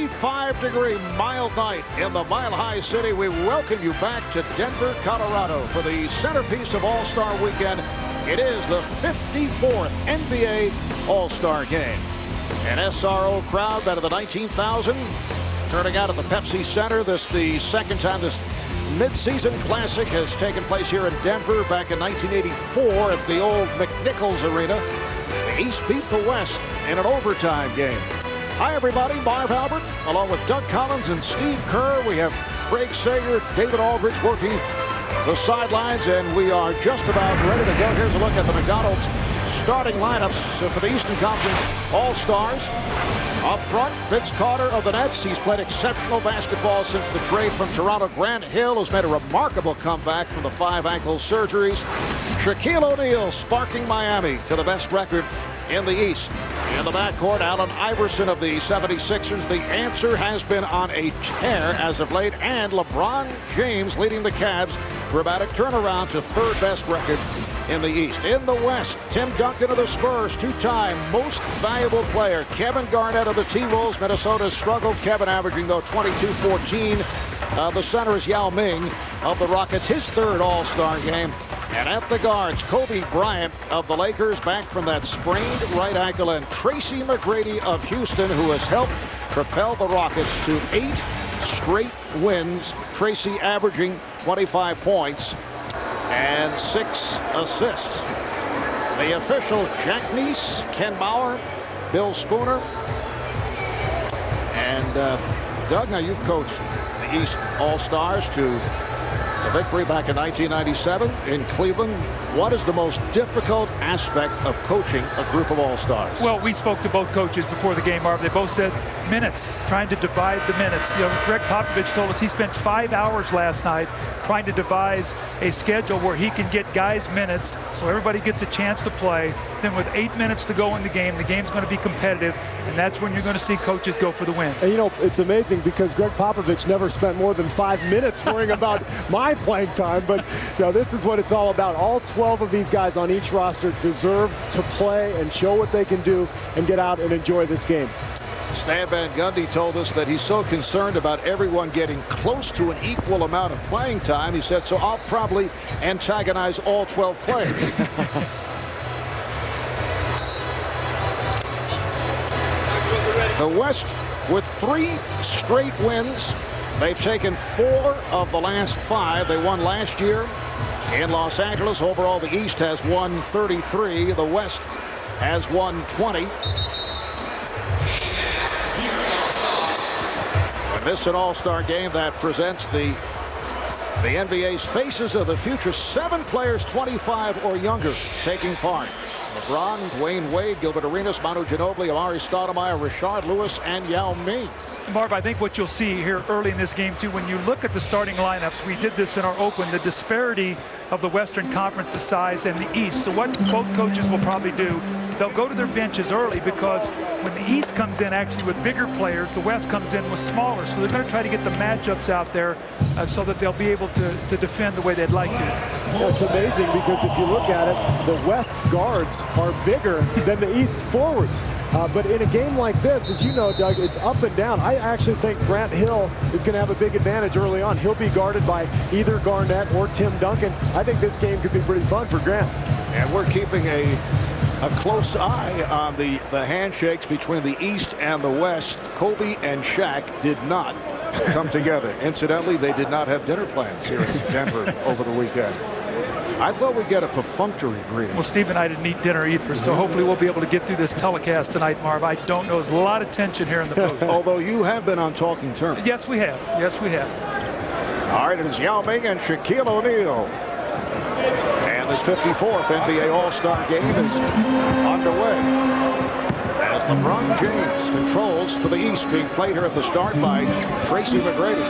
45-degree mild night in the Mile High City. We welcome you back to Denver, Colorado for the centerpiece of All-Star Weekend. It is the 54th NBA All-Star Game. An SRO crowd better than 19,000 turning out at the Pepsi Center. This the second time this mid-season classic has taken place here in Denver. Back in 1984 at the old McNichols Arena. The East beat the West in an overtime game. Hi, everybody. Marv Albert, along with Doug Collins and Steve Kerr. We have Craig Sager, David Aldrich working the sidelines, and we are just about ready to go. Here's a look at the McDonald's starting lineups for the Eastern Conference All-Stars. Up front, Vince Carter of the Nets. He's played exceptional basketball since the trade from Toronto. Grant Hill has made a remarkable comeback from the 5 ankle surgeries. Shaquille O'Neal sparking Miami to the best record in the East. In the backcourt, Allen Iverson of the 76ers. The answer has been on a tear as of late, and LeBron James leading the Cavs. Dramatic turnaround to third best record in the East. In the West, Tim Duncan of the Spurs, two-time most valuable player. Kevin Garnett of the T-Wolves. Minnesota struggled. Kevin averaging, though, 22-14. The center is Yao Ming of the Rockets, his third All-Star game. And at the guards, Kobe Bryant of the Lakers, back from that sprained right ankle, and Tracy McGrady of Houston, who has helped propel the Rockets to 8 straight wins. Tracy averaging 25 points and 6 assists. The officials, Jack Neese, Ken Bauer, Bill Spooner. And Doug, now you've coached the East All-Stars to the victory back in 1997 in Cleveland. What is the most difficult aspect of coaching a group of All-Stars? Well, we spoke to both coaches before the game, Marv. They both said minutes, trying to divide the minutes. You know, Greg Popovich told us he spent 5 hours last night trying to devise a schedule where he can get guys minutes so everybody gets a chance to play. Then with 8 minutes to go in the game's going to be competitive, and that's when you're going to see coaches go for the win. And you know, it's amazing because Greg Popovich never spent more than 5 minutes worrying about my playing time, but you know, this is what it's all about. All 12 of these guys on each roster deserve to play and show what they can do and get out and enjoy this game. Stan Van Gundy told us that he's so concerned about everyone getting close to an equal amount of playing time. He said, so I'll probably antagonize all 12 players. The West with 3 straight wins. They've taken 4 of the last 5. They won last year in Los Angeles. Overall, the East has won 33. The West has won 20. And this is an All-Star game that presents the NBA's faces of the future. 7 players 25 or younger taking part. LeBron, Dwayne Wade, Gilbert Arenas, Manu Ginobili, Amari Stoudemire, Rashard Lewis, and Yao Ming. Marv, I think what you'll see here early in this game, too, when you look at the starting lineups, we did this in our open, the disparity of the Western Conference, the size, and the East. So what both coaches will probably do, they'll go to their benches early because when the East comes in actually with bigger players, the West comes in with smaller. So they're going to try to get the matchups out there so that they'll be able to defend the way they'd like to. Well, it's amazing because if you look at it, the West's guards are bigger than the East forwards. But in a game like this, as you know, Doug, it's up and down. I actually think Grant Hill is going to have a big advantage early on. He'll be guarded by either Garnett or Tim Duncan. I think this game could be pretty fun for Grant. And we're keeping a close eye on the handshakes between the East and the West. Kobe and Shaq did not come together. Incidentally, they did not have dinner plans here in Denver over the weekend. I thought we'd get a perfunctory greeting. Well, Steve and I didn't eat dinner either, so hopefully we'll be able to get through this telecast tonight, Marv. I don't know. There's a lot of tension here in the booth. Although you have been on talking terms. Yes, we have. Yes, we have. All right, it is Yao Ming and Shaquille O'Neal. And this 54th NBA All-Star game is underway. As LeBron James controls for the East, being played here at the start by Tracy McGrady.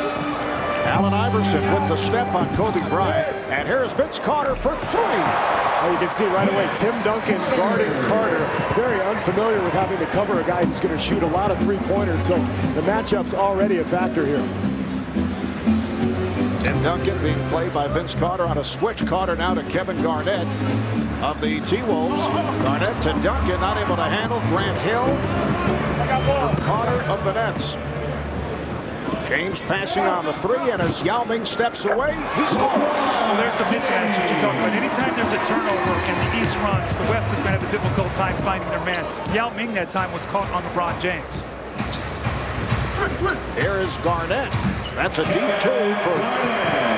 Allen Iverson with the step on Kobe Bryant. And here's Vince Carter for 3. Oh, you can see right away Tim Duncan guarding Carter. Very unfamiliar with having to cover a guy who's going to shoot a lot of three-pointers. So the matchup's already a factor here. Tim Duncan being played by Vince Carter on a switch. Carter now to Kevin Garnett of the T-Wolves. Garnett to Duncan, not able to handle. Grant Hill from Carter of the Nets. James passing on the three, and as Yao Ming steps away, he scores. Well, there's the mismatch that you talked about. Anytime there's a turnover and the East runs, the West is going to have a difficult time finding their man. Yao Ming that time was caught on LeBron James. Here is Garnett. That's a deep two for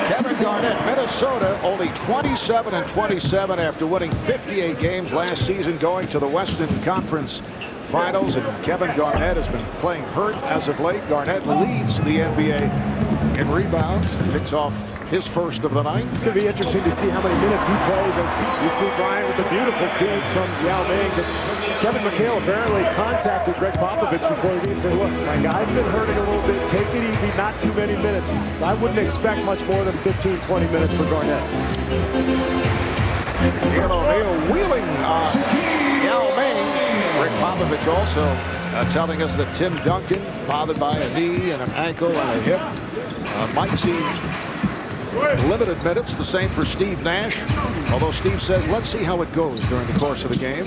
Kevin Garnett. Minnesota only 27-27 after winning 58 games last season, going to the Western Conference Finals, and Kevin Garnett has been playing hurt as of late. Garnett leads the NBA in rebounds, picks off his first of the night. It's going to be interesting to see how many minutes he plays, as you see Brian with a beautiful feed from Yao Ming. Kevin McHale apparently contacted Greg Popovich before the game and said, look, my guy's been hurting a little bit. Take it easy, not too many minutes. So I wouldn't expect much more than 15, 20 minutes for Garnett. Neil O'Neal wheeling Yao Ming. Greg Popovich also telling us that Tim Duncan, bothered by a knee and an ankle and a hip, might see limited minutes. The same for Steve Nash, although Steve says let's see how it goes during the course of the game.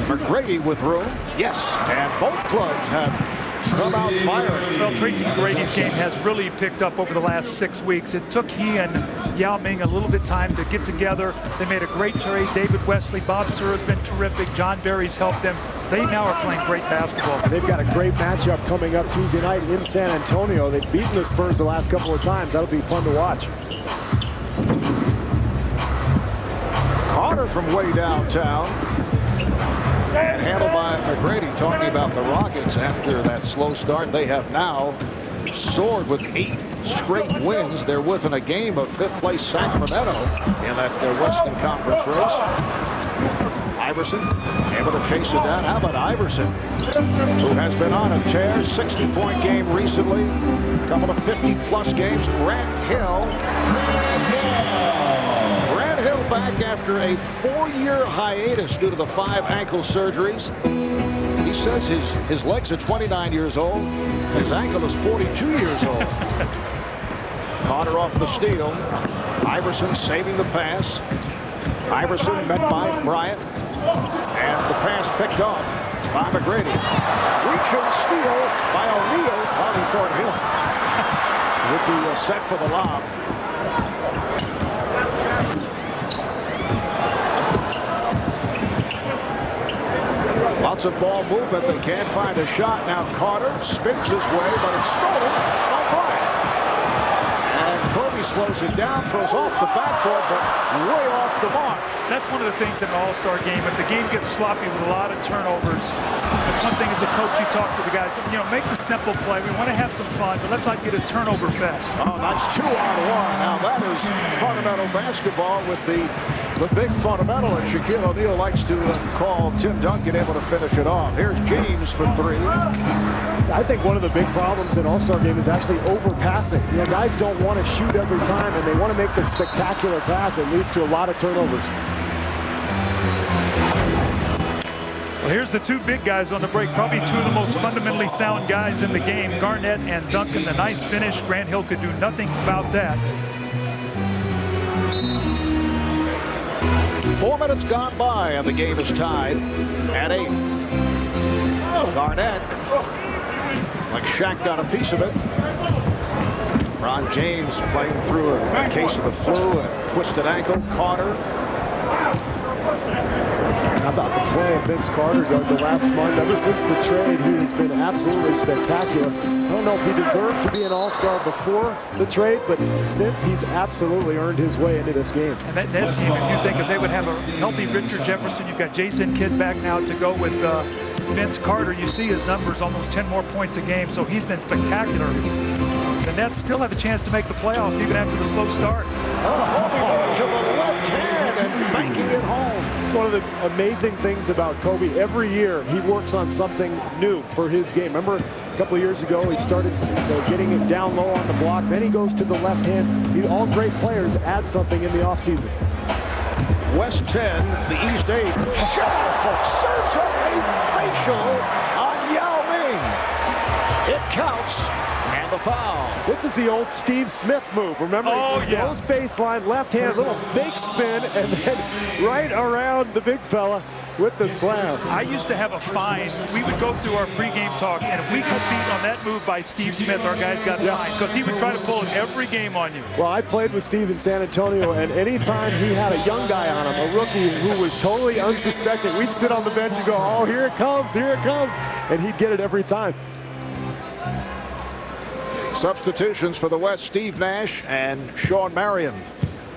McGrady with room, yes, and both clubs have come out firing. Well, Tracy McGrady's game has really picked up over the last 6 weeks. It took he and Yao Ming a little bit of time to get together. They made a great trade. David Wesley, Bob Sura has been terrific. John Barry's helped them. They now are playing great basketball. And they've got a great matchup coming up Tuesday night in San Antonio. They've beaten the Spurs the last couple of times. That'll be fun to watch. Carter from way downtown. And handled by McGrady, talking about the Rockets after that slow start. They have now soared with 8 straight wins. They're within a game of 5th place Sacramento in that Western Conference race. Iverson able to chase it down. How about Iverson, who has been on a tear? 60-point game recently, a couple of 50-plus games. Grant Hill back after a 4-year hiatus due to the 5 ankle surgeries. He says his legs are 29 years old. His ankle is 42 years old. Carter off the steal. Iverson saving the pass. Iverson met by Bryant. And the pass picked off by McGrady. Reaching steal by O'Neal. Calling for it. Hill would be set for the lob. Lots of ball movement. They can't find a shot. Now Carter spins his way, but it's stolen by Bryant. And Kobe slows it down, throws off the backboard, but way off the mark. That's one of the things in an all-star game. If the game gets sloppy with a lot of turnovers, that's one thing as a coach you talk to the guys. You know, make the simple play. We want to have some fun, but let's not get a turnover fest. Oh, nice 2-on-1. Now that is fundamental basketball with the big fundamental, and Shaquille O'Neal likes to call Tim Duncan able to finish it off. Here's James for 3. I think one of the big problems in All-Star game is actually overpassing. You know, guys don't want to shoot every time, and they want to make the spectacular pass. It leads to a lot of turnovers. Well, here's the 2 big guys on the break, probably 2 of the most fundamentally sound guys in the game. Garnett and Duncan, the nice finish. Grant Hill could do nothing about that. 4 minutes gone by, and the game is tied at 8. Garnett, like Shaq, got a piece of it. Ron James playing through a case of the flu and a twisted ankle. Carter. How about the play of Vince Carter, Doug, the last month? Ever since the trade, he has been absolutely spectacular. I don't know if he deserved to be an all-star before the trade, but since, he's absolutely earned his way into this game. And that team, if you think if they would have a healthy Richard Jefferson, you've got Jason Kidd back now to go with Vince Carter. You see his numbers, almost 10 more points a game, so he's been spectacular. The Nets still have a chance to make the playoffs even after the slow start. To the left hand and banking it home. It's one of the amazing things about Kobe. Every year he works on something new for his game. Remember a couple of years ago he started getting it down low on the block. Then he goes to the left hand. All great players add something in the offseason. West 10, the East 8. Serves up a facial on Yao Ming. It counts. And the foul. This is the old Steve Smith move. Remember? Oh, yeah. Close baseline, left hand, little fake spin, and then right around the big fella. with the slam. I used to have a fine. We would go through our pregame talk, and if we got beat on that move by Steve Smith, our guys got fined because he would try to pull it every game on you. Well, I played with Steve in San Antonio, and anytime he had a young guy on him, a rookie who was totally unsuspecting, we'd sit on the bench and go, oh, here it comes, and he'd get it every time. Substitutions for the West. Steve Nash and Sean Marion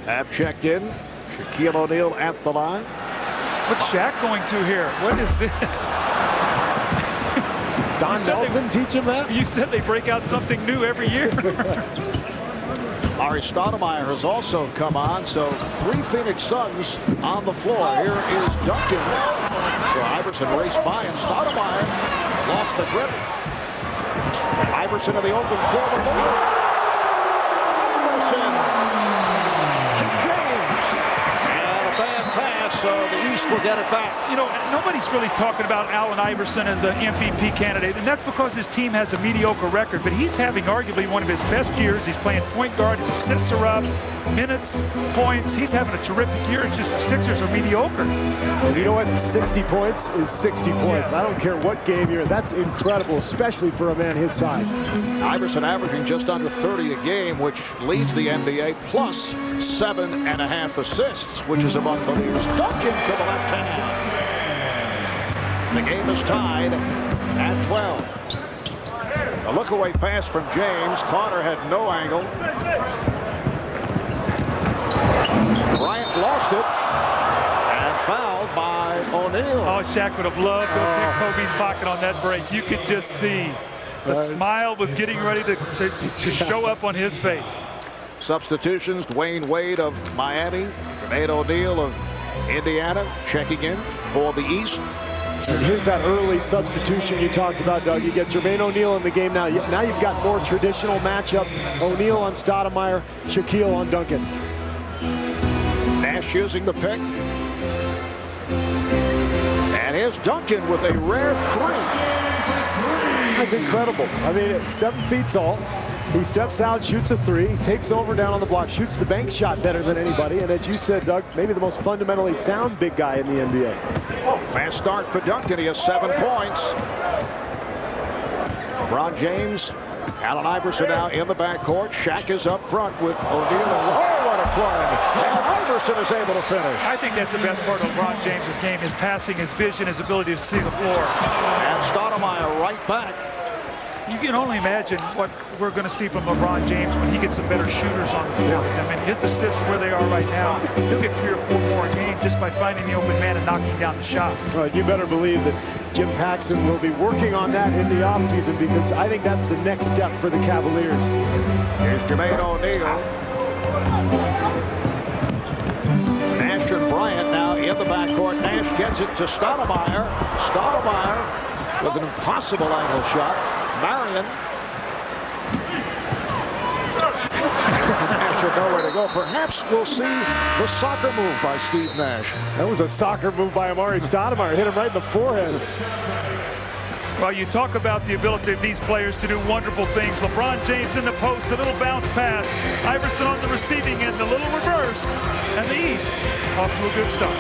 have checked in. Shaquille O'Neal at the line. What's Shaq going to here? What is this? Don Nelson teach him that? You said they break out something new every year. Ari Stoudemire has also come on, so 3 Phoenix Suns on the floor. Here is Duncan. So Iverson raced by, and Stoudemire lost the grip. Iverson in the open floor with the lead. Iverson to James. And a bad pass, so the East will get it back. You know, nobody's really talking about Allen Iverson as an MVP candidate, and that's because his team has a mediocre record, but he's having arguably one of his best years. He's playing point guard, his assists are up, minutes, points. He's having a terrific year. It's just the Sixers are mediocre. And you know what? 60 points is 60 points. Yes. I don't care what game you're in. That's incredible, especially for a man his size. Iverson averaging just under 30 a game, which leads the NBA, plus 7.5 assists, which is among the leaders. Duncan to the left hand. The game is tied at 12. A look-away pass from James. Carter had no angle. Bryant lost it and fouled by O'Neal. Oh, Shaq would have loved to have picked Kobe's pocket on that break. You could just see the smile was getting ready to show up on his face. Substitutions: Dwayne Wade of Miami, Jermaine O'Neal of Indiana checking in for the East. And here's that early substitution you talked about, Doug. You get Jermaine O'Neal in the game now. Now you've got more traditional matchups. O'Neal on Stoudemire, Shaquille on Duncan. Nash using the pick. And here's Duncan with a rare 3. That's incredible. I mean, 7 feet tall. He steps out, shoots a 3, takes over down on the block, shoots the bank shot better than anybody. And as you said, Doug, maybe the most fundamentally sound big guy in the NBA. Fast start for Duncan. He has 7 points. LeBron James, Allen Iverson now in the backcourt. Shaq is up front with O'Neal. Oh, what a play. And Iverson is able to finish. I think that's the best part of LeBron James' game, his passing, his vision, his ability to see the floor. And Stoudemire right back. You can only imagine what we're going to see from LeBron James when he gets some better shooters on the floor. I mean, his assists where they are right now, he'll get 3 or 4 more a game just by finding the open man and knocking down the shots. You better believe that Jim Paxson will be working on that in the offseason, because I think that's the next step for the Cavaliers. Here's Jermaine O'Neal. Nash and Bryant now in the backcourt. Nash gets it to Stoudemire. Stoudemire with an impossible angle shot. Marion. Nash should know where to go. Perhaps we'll see the soccer move by Steve Nash. That was a soccer move by Amari Stoudemire. Hit him right in the forehead. Well, you talk about the ability of these players to do wonderful things. LeBron James in the post, a little bounce pass. Iverson on the receiving end, a little reverse. And the East off to a good start.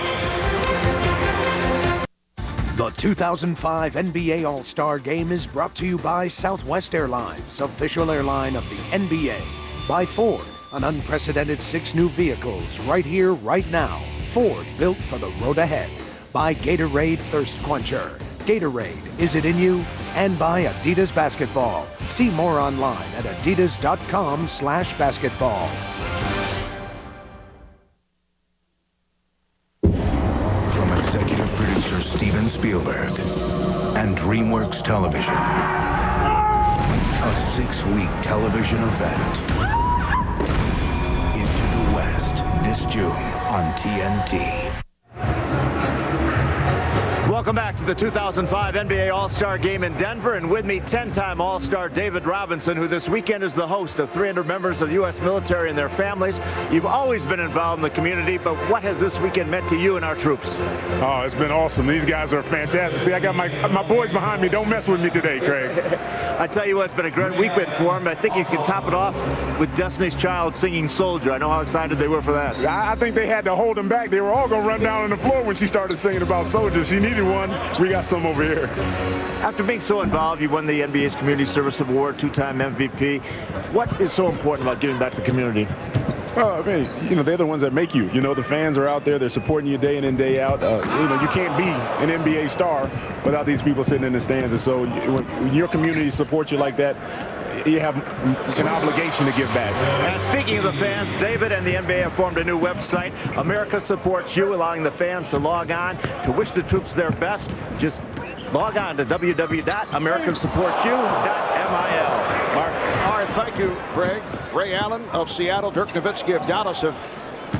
The 2005 NBA All-Star Game is brought to you by Southwest Airlines, official airline of the NBA. By Ford, an unprecedented 6 new vehicles right here, right now. Ford, built for the road ahead. By Gatorade Thirst Quencher. Gatorade, is it in you? And by Adidas Basketball. See more online at adidas.com/basketball. From executive producer Steven Spielberg and DreamWorks Television, a 6-week television event. Into the West, this June on TNT. Welcome Welcome back to the 2005 NBA All-Star Game in Denver, and with me, 10-time All-Star David Robinson, who this weekend is the host of 300 members of the U.S. military and their families. You've always been involved in the community, but what has this weekend meant to you and our troops? Oh, it's been awesome. These guys are fantastic. See, I got my boys behind me. Don't mess with me today, Craig. I tell you what, it's been a great weekend for them. I think you can top it off with Destiny's Child singing Soldier. I know how excited they were for that. I think they had to hold them back. They were all going to run down on the floor when she started singing about Soldier. She needed one. We got some over here. After being so involved, you won the NBA's Community Service Award, 2-time MVP. What is so important about giving back to the community? Oh, man, they're the ones that make you. The fans are out there. They're supporting you day in and day out. You can't be an NBA star without these people sitting in the stands. And so when your community supports you like that, you have an obligation to give back. And speaking of the fans, David and the NBA have formed a new website, America Supports You, allowing the fans to log on to wish the troops their best. Just log on to www.americasupportsyou.mil. Mark. All right, thank you, Craig. Ray Allen of Seattle, Dirk Nowitzki of Dallas have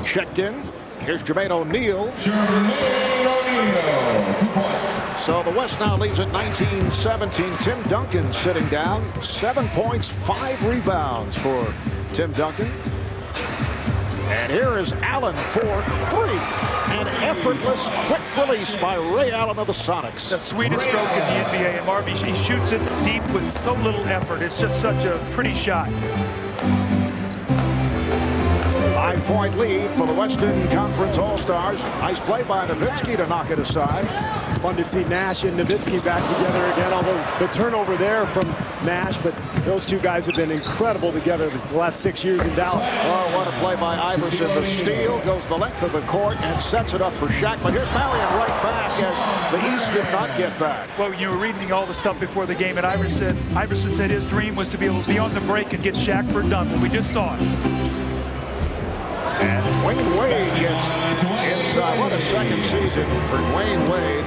checked in. Here's Jermaine O'Neal. 2 points. So the West now leads at 19-17. Tim Duncan sitting down. 7 points, 5 rebounds for Tim Duncan. And here is Allen for 3. An effortless, quick release by Ray Allen of the Sonics. The sweetest stroke in the NBA. And Marvy, he shoots it deep with so little effort. It's just such a pretty shot. 5-point lead for the Western Conference All-Stars. Nice play by Nowitzki to knock it aside. Fun to see Nash and Nowitzki back together again, although the turnover there from Nash, but those two guys have been incredible together the last 6 years in Dallas. Oh, what a play by Iverson. The steal goes the length of the court and sets it up for Shaq. But here's Marion right back as the East did not get back. Well, you were reading all the stuff before the game, and Iverson said his dream was to be able to be on the break and get Shaq for a dunk. Well, we just saw it. And Dwayne Wade gets inside. What a second season for Dwayne Wade.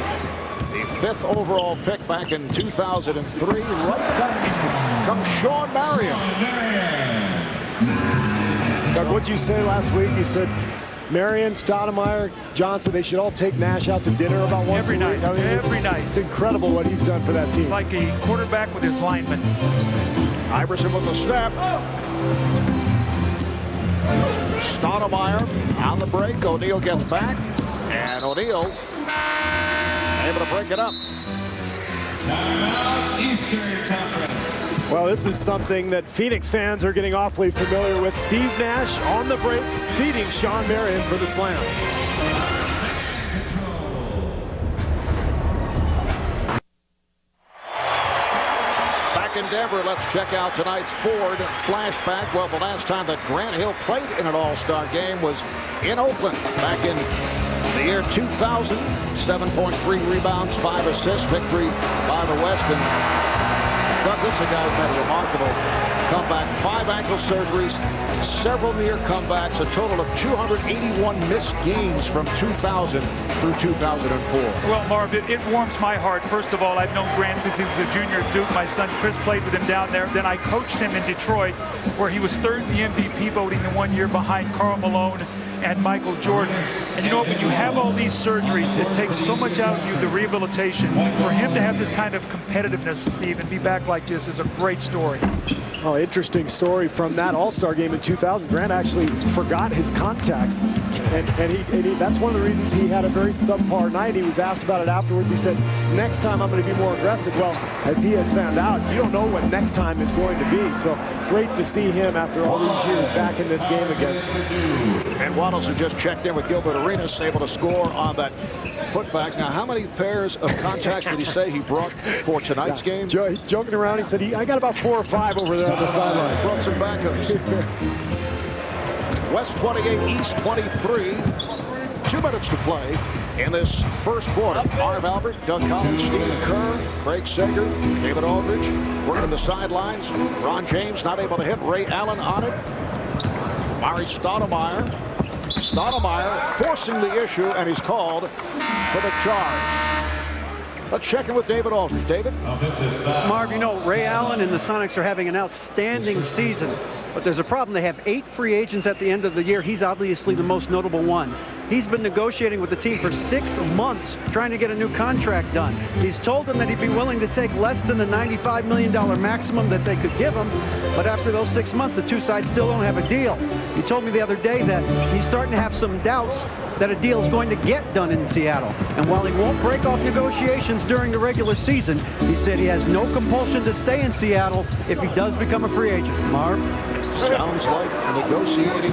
The 5th overall pick back in 2003. Right back comes Sean Marion. Doug, what'd you say last week? You said Marion, Stoudemire, Johnson, they should all take Nash out to dinner about once every a night. week. I mean, every night. It's incredible what he's done for that team. It's like a quarterback with his linemen. Iverson with the step. Stoudemire on the break. O'Neal gets back. And O'Neal able to break it up. Eastern Conference. Well, this is something that Phoenix fans are getting awfully familiar with. Steve Nash on the break, feeding Sean Marion for the slam. Back in Denver, let's check out tonight's Ford flashback. Well, the last time that Grant Hill played in an All-Star game was in Oakland back in the year 2000. 7.3 rebounds, 5 assists, victory by the West. And Doug, this is a guy who made a remarkable comeback. 5 ankle surgeries, several near comebacks, a total of 281 missed games from 2000 through 2004. Well, Marv, it warms my heart. First of all, I've known Grant since he was a junior at Duke. My son Chris played with him down there. Then I coached him in Detroit, where he was 3rd in the MVP voting the 1 year behind Karl Malone and Michael Jordan. And you know what, when you have all these surgeries, it takes so much out of you, the rehabilitation. For him to have this kind of competitiveness, Steve, and be back like this is a great story. Oh, interesting story from that All-Star game in 2000. Grant actually forgot his contacts, and that's one of the reasons he had a very subpar night. He was asked about it afterwards. He said, next time I'm going to be more aggressive. Well, as he has found out, you don't know what next time is going to be. So great to see him after all these years back in this game again. And Waddles, who just checked in with Gilbert Arenas, able to score on that putback. Now, how many pairs of contacts did he say he brought for tonight's game? Joking around, he said, I got about 4 or 5 over there on the sideline. Brought some backups. West 28, East 23. 2 minutes to play in this first quarter. Marv Albert, Doug Collins, Stephen Kerr, Craig Sager, David Aldridge working the sidelines. Ron James not able to hit. Ray Allen on it. Mari Stoudemire. Stoudemire forcing the issue, and he's called for the charge. Let's check in with David Aldridge. David? Marv, Ray Allen and the Sonics are having an outstanding season. But there's a problem. They have 8 free agents at the end of the year. He's obviously the most notable one. He's been negotiating with the team for 6 months trying to get a new contract done. He's told them that he'd be willing to take less than the $95 million maximum that they could give him. But after those 6 months, the two sides still don't have a deal. He told me the other day that he's starting to have some doubts that a deal is going to get done in Seattle. And while he won't break off negotiations during the regular season, he said he has no compulsion to stay in Seattle if he does become a free agent. Marv? Sounds like negotiating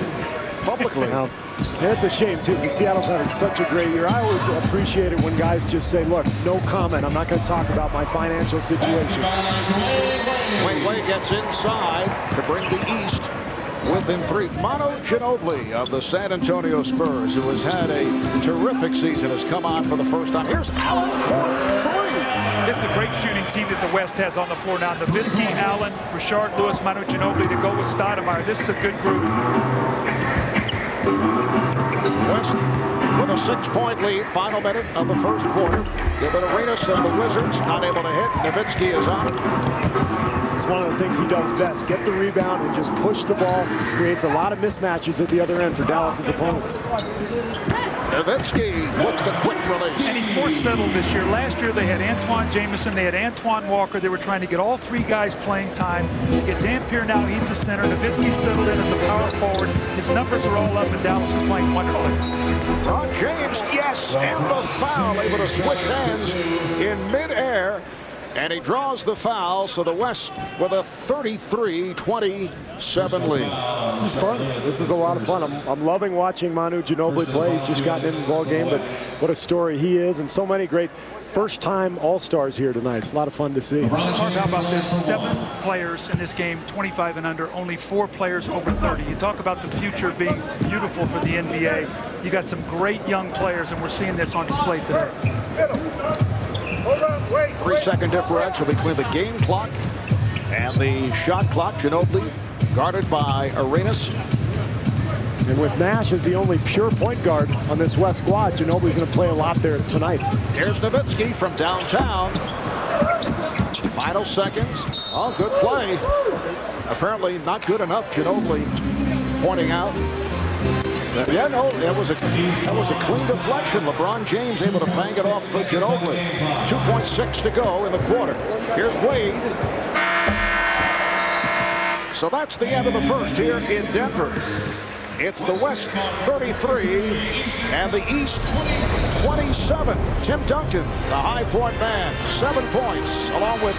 publicly. Yeah, it's a shame, too, because Seattle's having such a great year. I always appreciate it when guys just say, look, no comment. I'm not going to talk about my financial situation. Wade gets inside to bring the East within 3. Manu Ginobili of the San Antonio Spurs, who has had a terrific season, has come on for the first time. Here's Allen for 3. This is a great shooting team that the West has on the floor now. Nowitzki, Allen, Rashard Lewis, Manu Ginobili to go with Stoudemire. This is a good group. West with a 6-point lead. Final minute of the first quarter. Give it Arenas and the Wizards not able to hit. Nowitzki is on it. It's one of the things he does best. Get the rebound and just push the ball. Creates a lot of mismatches at the other end for Dallas's opponents. Nowitzki with the quick release. And he's more settled this year. Last year they had Antoine Jamison, they had Antoine Walker. They were trying to get all 3 guys playing time. You get Dampier now, he's the center. Nowitzki settled in as the power forward. His numbers are all up and Dallas is playing wonderfully. Ron James, yes, and the foul, able to switch hands in midair. And he draws the foul, so the West with a 33-27 lead. This is fun. This is a lot of fun. I'm loving watching Manu Ginobili play. He's just gotten in the ball game, but what a story he is, and so many great first-time All-Stars here tonight. It's a lot of fun to see. Mark, how about this? 7 players in this game, 25 and under, only 4 players over 30. You talk about the future being beautiful for the NBA. You got some great young players, and we're seeing this on display today. 3-second differential between the game clock and the shot clock. Ginobili guarded by Arenas. And with Nash as the only pure point guard on this West squad, Ginobili's going to play a lot there tonight. Here's Nowitzki from downtown. Final seconds. Oh, good play. Apparently not good enough. Ginobili pointing out. Yeah, no, that was a clean deflection. LeBron James able to bang it off for Ginobili. 2.6 to go in the quarter. Here's Wade. So that's the end of the first here in Denver. It's the West 33 and the East 27. Tim Duncan, the high point man, 7 points along with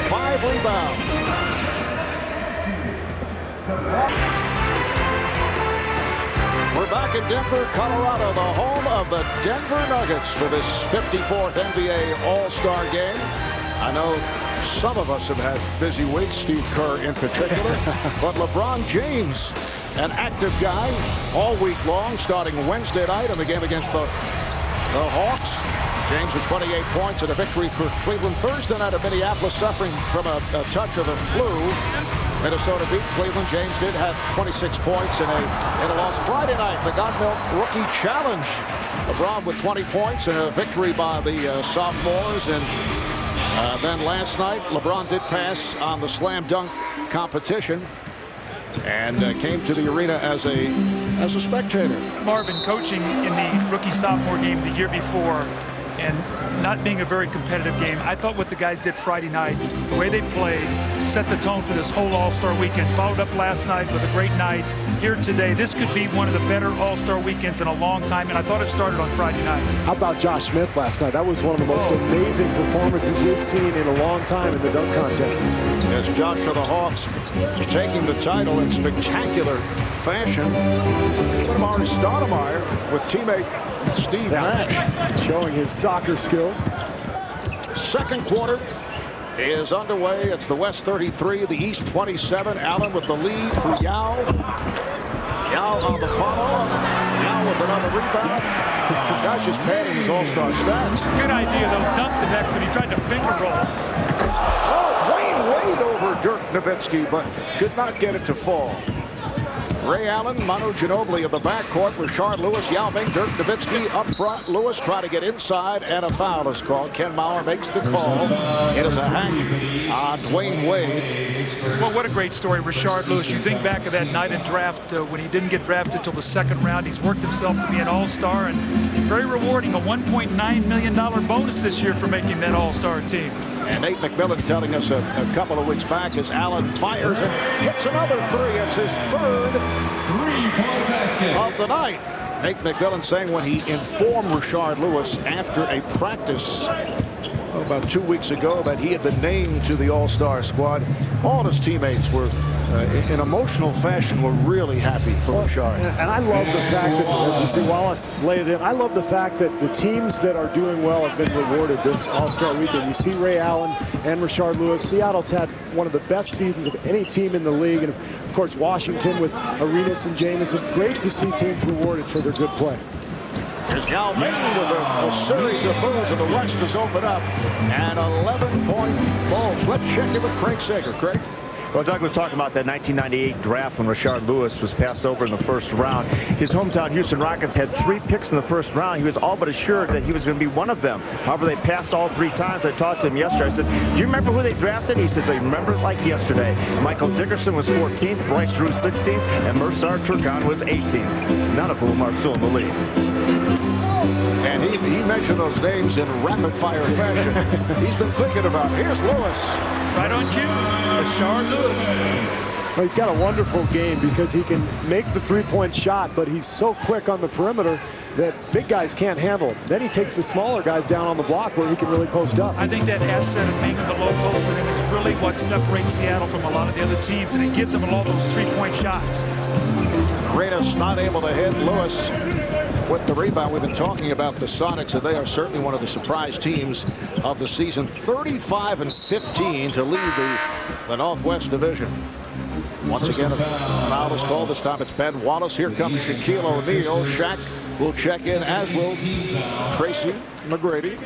5 rebounds. We're back in Denver, Colorado, the home of the Denver Nuggets for this 54th NBA All-Star Game. I know some of us have had busy weeks, Steve Kerr in particular, but LeBron James, an active guy all week long, starting Wednesday night in the game against the Hawks. James with 28 points and a victory for Cleveland. Thursday night at Minneapolis, suffering from a touch of the flu. Minnesota beat Cleveland. James did have 26 points in a loss. Friday night, the God Milk Rookie Challenge. LeBron with 20 points and a victory by the sophomores. And then last night, LeBron did pass on the slam dunk competition and came to the arena as a spectator. Marvin coaching in the rookie-sophomore game the year before and not being a very competitive game. I thought what the guys did Friday night, the way they played, set the tone for this whole All-Star weekend. Followed up last night with a great night. Here today, this could be one of the better All-Star weekends in a long time, and I thought it started on Friday night. How about Josh Smith last night? That was one of the most amazing performances we've seen in a long time in the dunk contest. As Josh for the Hawks taking the title in spectacular fashion. Amar'e Stoudemire with teammate Steve Nash. Showing his soccer skill. Second quarter is underway. It's the West 33, the East 27. Allen with the lead for Yao. Yao on the follow. Yao with another rebound. Josh is padding his all-star stats. Good idea, though. Dunk the next one. He tried to finger roll. Oh, Dwayne Wade over Dirk Nowitzki, but could not get it to fall. Ray Allen, Manu Ginobili in the backcourt. Rashard Lewis, Yao Ming, Dirk Nowitzki up front. Lewis trying to get inside, and a foul is called. Ken Mauer makes the call. It is a hack on Dwayne Wade. Well, what a great story, Rashard Lewis. You think back of that night in draft when he didn't get drafted until the second round. He's worked himself to be an all-star, and very rewarding. A $1.9 million bonus this year for making that all-star team. And Nate McMillan telling us a couple of weeks back as Allen fires and hits another three. It's his third Three-point basket of the night. Nate McMillan saying when he informed Rashard Lewis after a practice about 2 weeks ago that he had been named to the All-Star squad, all his teammates were, in emotional fashion, were really happy for Rashard. And I love the fact that, as we see Wallace laid it in, I love the fact that the teams that are doing well have been rewarded this All-Star weekend. You see Ray Allen and Rashard Lewis. Seattle's had one of the best seasons of any team in the league. And, of course, Washington with Arenas and Jamison. Great to see teams rewarded for their good play. Here's Yao Ming with a series of moves, and the West is open up. And 11-point Bulls. Let's check in with Craig Sager. Craig? Well, Doug was talking about that 1998 draft when Rashard Lewis was passed over in the first round. His hometown Houston Rockets had 3 picks in the first round. He was all but assured that he was going to be one of them. However, they passed all 3 times. I talked to him yesterday. I said, do you remember who they drafted? He says, I remember it like yesterday. Michael Dickerson was 14th, Bryce Drew 16th, and Mursar Turkan was 18th, none of whom are still in the league. And he mentioned those names in rapid-fire fashion. He's been thinking about it. Here's Lewis. Right on cue, Rashard Lewis. Well, he's got a wonderful game because he can make the three-point shot, but he's so quick on the perimeter that big guys can't handle him. Then he takes the smaller guys down on the block where he can really post up. I think that asset of being in the low post for him is really what separates Seattle from a lot of the other teams, and it gives them all those three-point shots. Arenas not able to hit. Lewis with the rebound. We've been talking about the Sonics, and they are certainly one of the surprise teams of the season. 35-15 to lead the Northwest Division. Once again, a foul is called. This time it's Ben Wallace. Here comes Shaquille O'Neal. Shaq will check in, as will Tracy McGrady.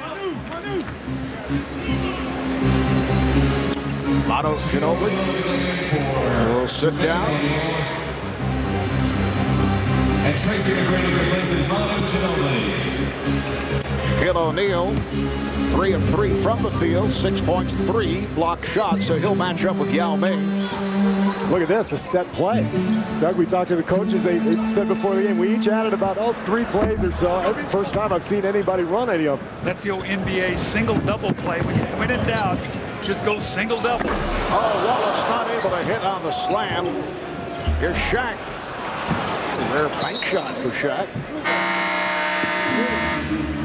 Manu Ginobili will sit down. and Tracy McGrady replaces Manu Ginobili. Shaquille O'Neal, 3 of 3 from the field, 6 points, 3 blocked shots, so he'll match up with Yao Ming. Look at this, a set play. Doug, we talked to the coaches. They said before the game, we each added about 3 plays or so. That's the first time I've seen anybody run any of them. That's the old NBA single-double play. When in doubt, just go single-double. Oh, Wallace not able to hit on the slam. Here's Shaq. Rare bank shot for Shaq.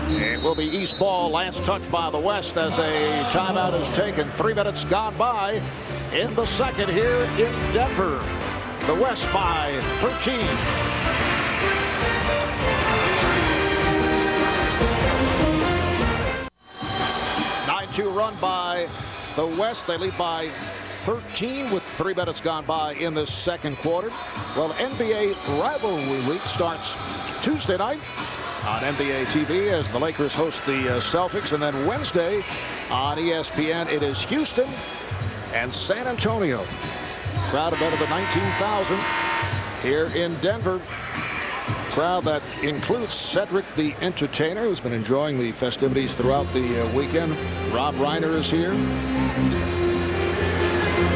It will be East ball. Last touch by the West as a timeout is taken. 3 minutes gone by in the second here in Denver. The West by 13. 9-2 run by the West. They lead by 13 with 3 minutes gone by in the second quarter. Well, NBA rivalry week starts Tuesday night on NBA TV as the Lakers host the Celtics, and then Wednesday on ESPN it is Houston and San Antonio. Crowd of better than 19,000 here in Denver. Crowd that includes Cedric the Entertainer, who's been enjoying the festivities throughout the weekend. Rob Reiner is here.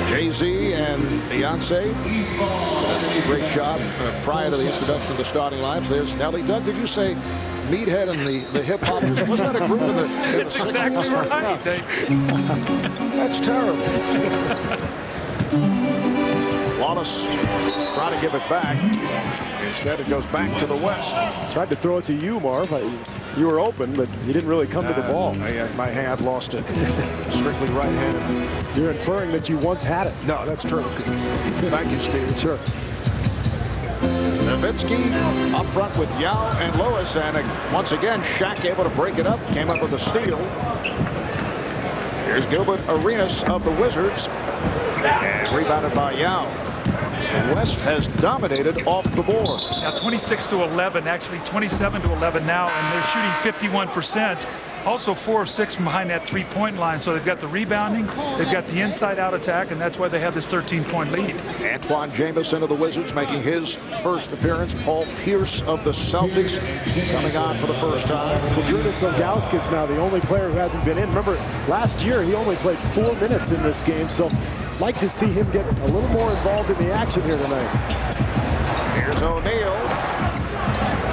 Jay-Z and Beyonce. Great job prior to the introduction of the starting lineups. There's Nelly. Doug, did you say Meathead and the Hip Hoppers? Wasn't that a group in the That's exactly right. That's terrible. Wallace trying to give it back. Instead, it goes back to the West. Tried to throw it to you, Marv. You were open, but you didn't really come to the ball. My hand lost it. Strictly right-handed. You're inferring that you once had it. No, that's true. Thank you, Steve. Sure. Nowitzki up front with Yao and Lewis, and once again, Shaq able to break it up. Came up with a steal. Here's Gilbert Arenas of the Wizards, and rebounded by Yao. West has dominated off the board. Now 26-11, actually 27-11 now, and they're shooting 51%. Also 4 of 6 from behind that three-point line. So they've got the rebounding, they've got the inside-out attack, and that's why they have this 13-point lead. Antoine Jamison of the Wizards making his first appearance. Paul Pierce of the Celtics coming on for the first time. So Zydrunas Ilgauskas now the only player who hasn't been in. Remember, last year he only played 4 minutes in this game, so I'd like to see him get a little more involved in the action here tonight. Here's O'Neal.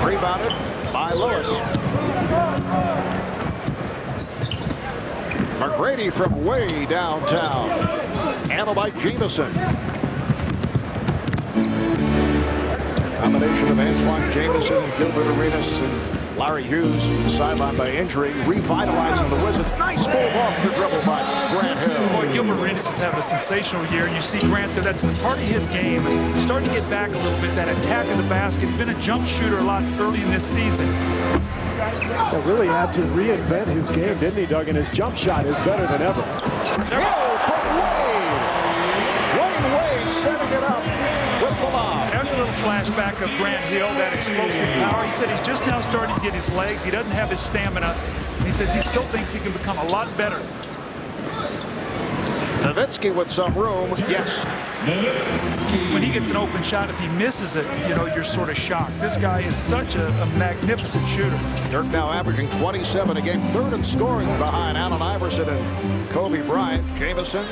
Rebounded by Lewis. McGrady from way downtown. Handled by Jamison. Combination of Antoine Jamison, Gilbert Arenas, and Larry Hughes sidelined by injury, revitalizing the Wizards. Nice move off the dribble by Grant Hill. Boy, Gilbert Arenas is having a sensational year. You see Grant there, that's part of his game. Starting to get back a little bit, that attack of the basket. Been a jump shooter a lot early in this season. He really had to reinvent his game, didn't he, Doug? And his jump shot is better than ever. Oh, from Wade. Wade setting it up with the lob. There's a little flashback of Grant Hill, that explosive power. He said he's just now starting to get his legs. He doesn't have his stamina. And he says he still thinks he can become a lot better. Nowitzki with some room, yes. When he gets an open shot, if he misses it, you know, you're sort of shocked. This guy is such a magnificent shooter. Dirk now averaging 27 a game, third in scoring behind Allen Iverson and Kobe Bryant. Jamison.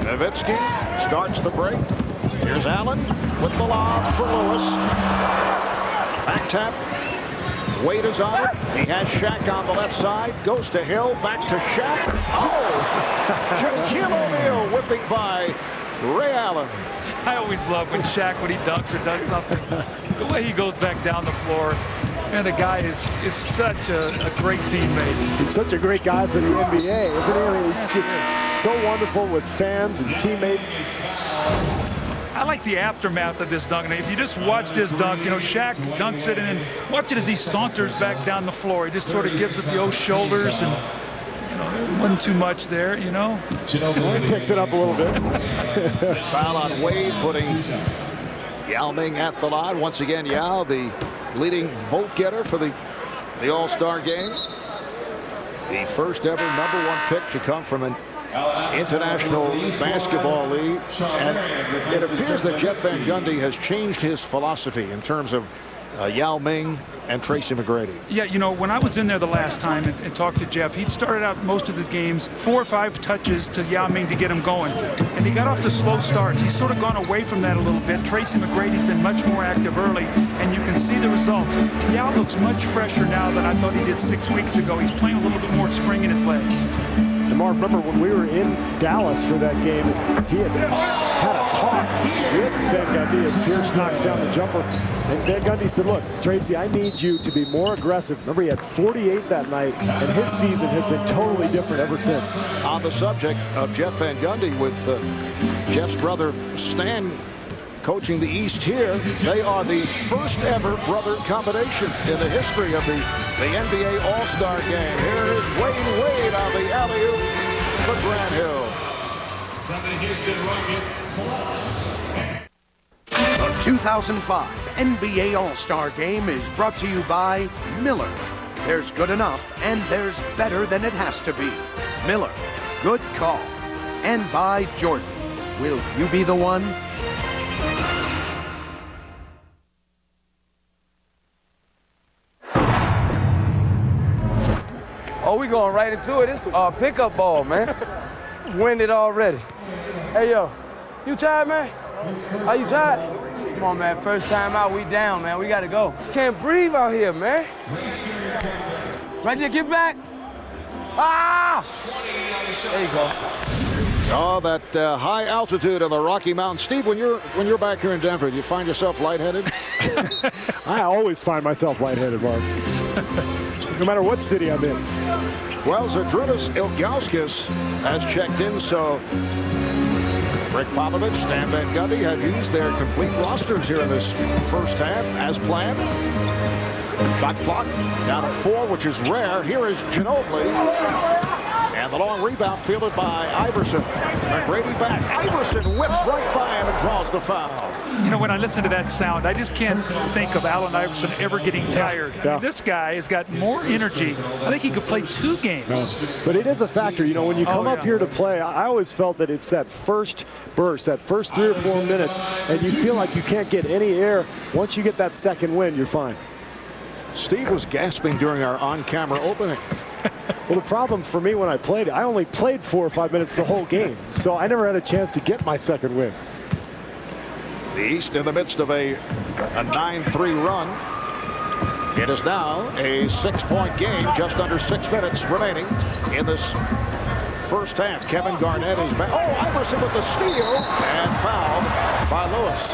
Nowitzki starts the break. Here's Allen with the lob for Lewis. Back tap. Wade is on it. He has Shaq on the left side. Goes to Hill. Back to Shaq. Oh! Shaquille O'Neal whipping by Ray Allen. I always love when Shaq, when he dunks or does something, the way he goes back down the floor. And the guy is such a great teammate. He's such a great guy for the NBA, isn't he? I mean, he's just so wonderful with fans and teammates. I like the aftermath of this dunk. And if you just watch this dunk, you know, Shaq dunks it, and then watch it as he saunters back down the floor. He just sort of gives it the old shoulders, and you know, there wasn't too much there, you know. He picks it up a little bit. Foul on Wade, putting Yao Ming at the line. Once again, Yao, the leading vote getter for the All-Star game. The first ever #1 pick to come from an International Basketball League, and it appears that Jeff Van Gundy has changed his philosophy in terms of Yao Ming and Tracy McGrady. Yeah, you know, when I was in there the last time and talked to Jeff, he'd started out most of his games 4 or 5 touches to Yao Ming to get him going, and he got off to slow starts. He's sort of gone away from that a little bit. Tracy McGrady's been much more active early, and you can see the results. Yao looks much fresher now than I thought he did 6 weeks ago. He's playing a little bit more spring in his legs. And Mark, remember when we were in Dallas for that game, he had a talk with Van Gundy as Pierce knocks down the jumper. And Van Gundy said, look, Tracy, I need you to be more aggressive. Remember, he had 48 that night, and his season has been totally different ever since. On the subject of Jeff Van Gundy, with Jeff's brother Stan coaching the East here, they are the first ever brother combination in the history of the NBA All-Star game. Here is Wade on the alley-oop for Grant Hill. The 2005 NBA All-Star Game is brought to you by Miller. There's good enough, and there's better than it has to be. Miller, good call. And by Jordan. Will you be the one? Oh, we going right into it. It's pickup ball, man. Winded already. Hey, yo, you tired, man? Are you tired? Come on, man. First time out, we down, man. We got to go. Can't breathe out here, man. Right there, get back. Ah! There you go. Oh, that high altitude of the Rocky Mountains. Steve, when you're back here in Denver, do you find yourself lightheaded? I always find myself lightheaded, Mark. No matter what city I'm in. Well, Zydrunas Ilgauskas has checked in, so Rick Popovich, Stan Van Gundy have used their complete rosters here in this first half as planned. Shot clock down to 4, which is rare. Here is Ginobili. And the long rebound fielded by Iverson. McGrady back. Iverson whips right by him and draws the foul. You know, when I listen to that sound, I just can't think of Allen Iverson ever getting tired. I mean, this guy has got more energy. I think he could play 2 games. But it is a factor. You know, when you come up here to play, I always felt that it's that first burst, that first 3 or 4 minutes, and you feel like you can't get any air. Once you get that second win, you're fine. Steve was gasping during our on-camera opening. Well, the problem for me when I played, I only played 4 or 5 minutes the whole game, so I never had a chance to get my second win. The East in the midst of a 9-3 run. It is now a 6-point game, just under 6 minutes remaining in this first half. Kevin Garnett is back. Oh, Iverson with the steal and fouled by Lewis.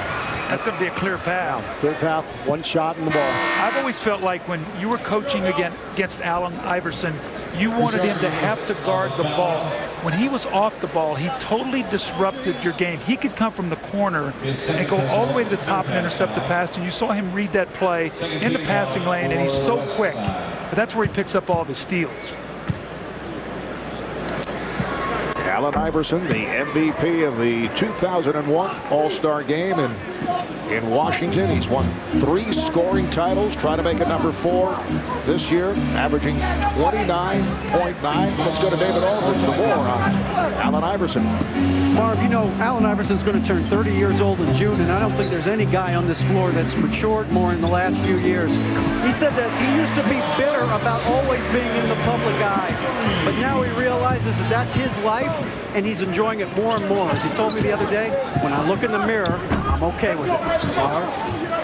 That's going to be a clear path. Clear path, 1 shot in the ball. I've always felt like when you were coaching against Allen Iverson, you wanted him to have to guard the ball. When he was off the ball, he totally disrupted your game. He could come from the corner and go all the way to the top and intercept the pass, and you saw him read that play in the passing lane, and he's so quick. But that's where he picks up all of his steals. Allen Iverson, the MVP of the 2001 All-Star Game in Washington. He's won 3 scoring titles, trying to make it number 4 this year, averaging 29.9. Let's go to David Aldridge for more on Allen Iverson. Marv, you know, Allen Iverson's going to turn 30 years old in June, and I don't think there's any guy on this floor that's matured more in the last few years. He said that he used to be bitter about always being in the public eye, but now he realizes that that's his life, and he's enjoying it more and more. As he told me the other day, when I look in the mirror, I'm okay with it. Marv?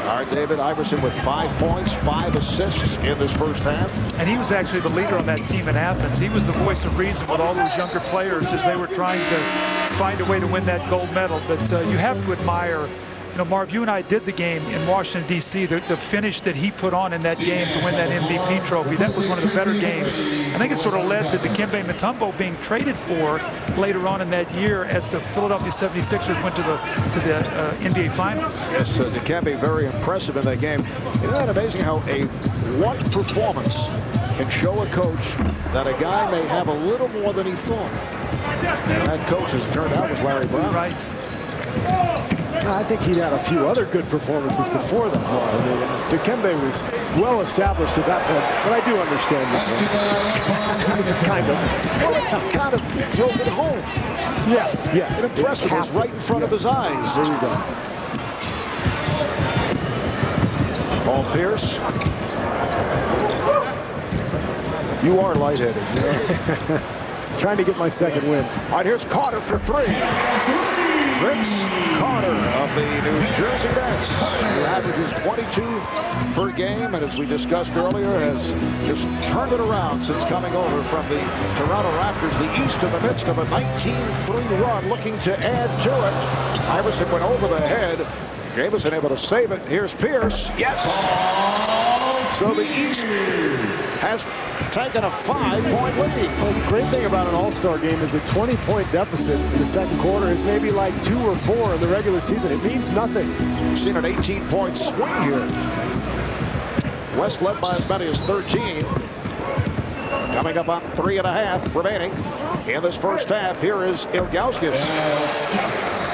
All right, David Iverson with 5 points, 5 assists in this first half. And he was actually the leader on that team in Athens. He was the voice of reason with all those younger players as they were trying to find a way to win that gold medal. But you have to admire, you know, Marv, you and I did the game in Washington, D.C., the finish that he put on in that game to win that MVP trophy. That was one of the better games. I think it sort of led to Dikembe Mutombo being traded for later on in that year as the Philadelphia 76ers went to the NBA Finals. Yes, Dikembe very impressive in that game. Isn't that amazing how one performance can show a coach that a guy may have a little more than he thought? And that coach, as it turned out, was Larry Brown. Right. I think he'd had a few other good performances before that. Dikembe was well established at that point, but I do understand that. Kind of. Well, he kind of drove it home. Yes, yes. It impressed him. It was right in front of his eyes. There you go. Paul Pierce. You are lightheaded. Trying to get my second win. All right, here's Carter for 3. Vince Carter of the New Jersey Nets, who averages 22 per game, and as we discussed earlier, has just turned it around since coming over from the Toronto Raptors. The East in the midst of a 19-3 run, looking to add to it. Iverson went over the head. Jamison able to save it. Here's Pierce. Yes! So the East has taken a 5-point lead. Well, the great thing about an all-star game is a 20-point deficit in the second quarter is maybe like 2 or 4 in the regular season. It means nothing. We've seen an 18-point swing here. West led by as many as 13. Coming up on 3.5 remaining in this first half. Here is Ilgauskas.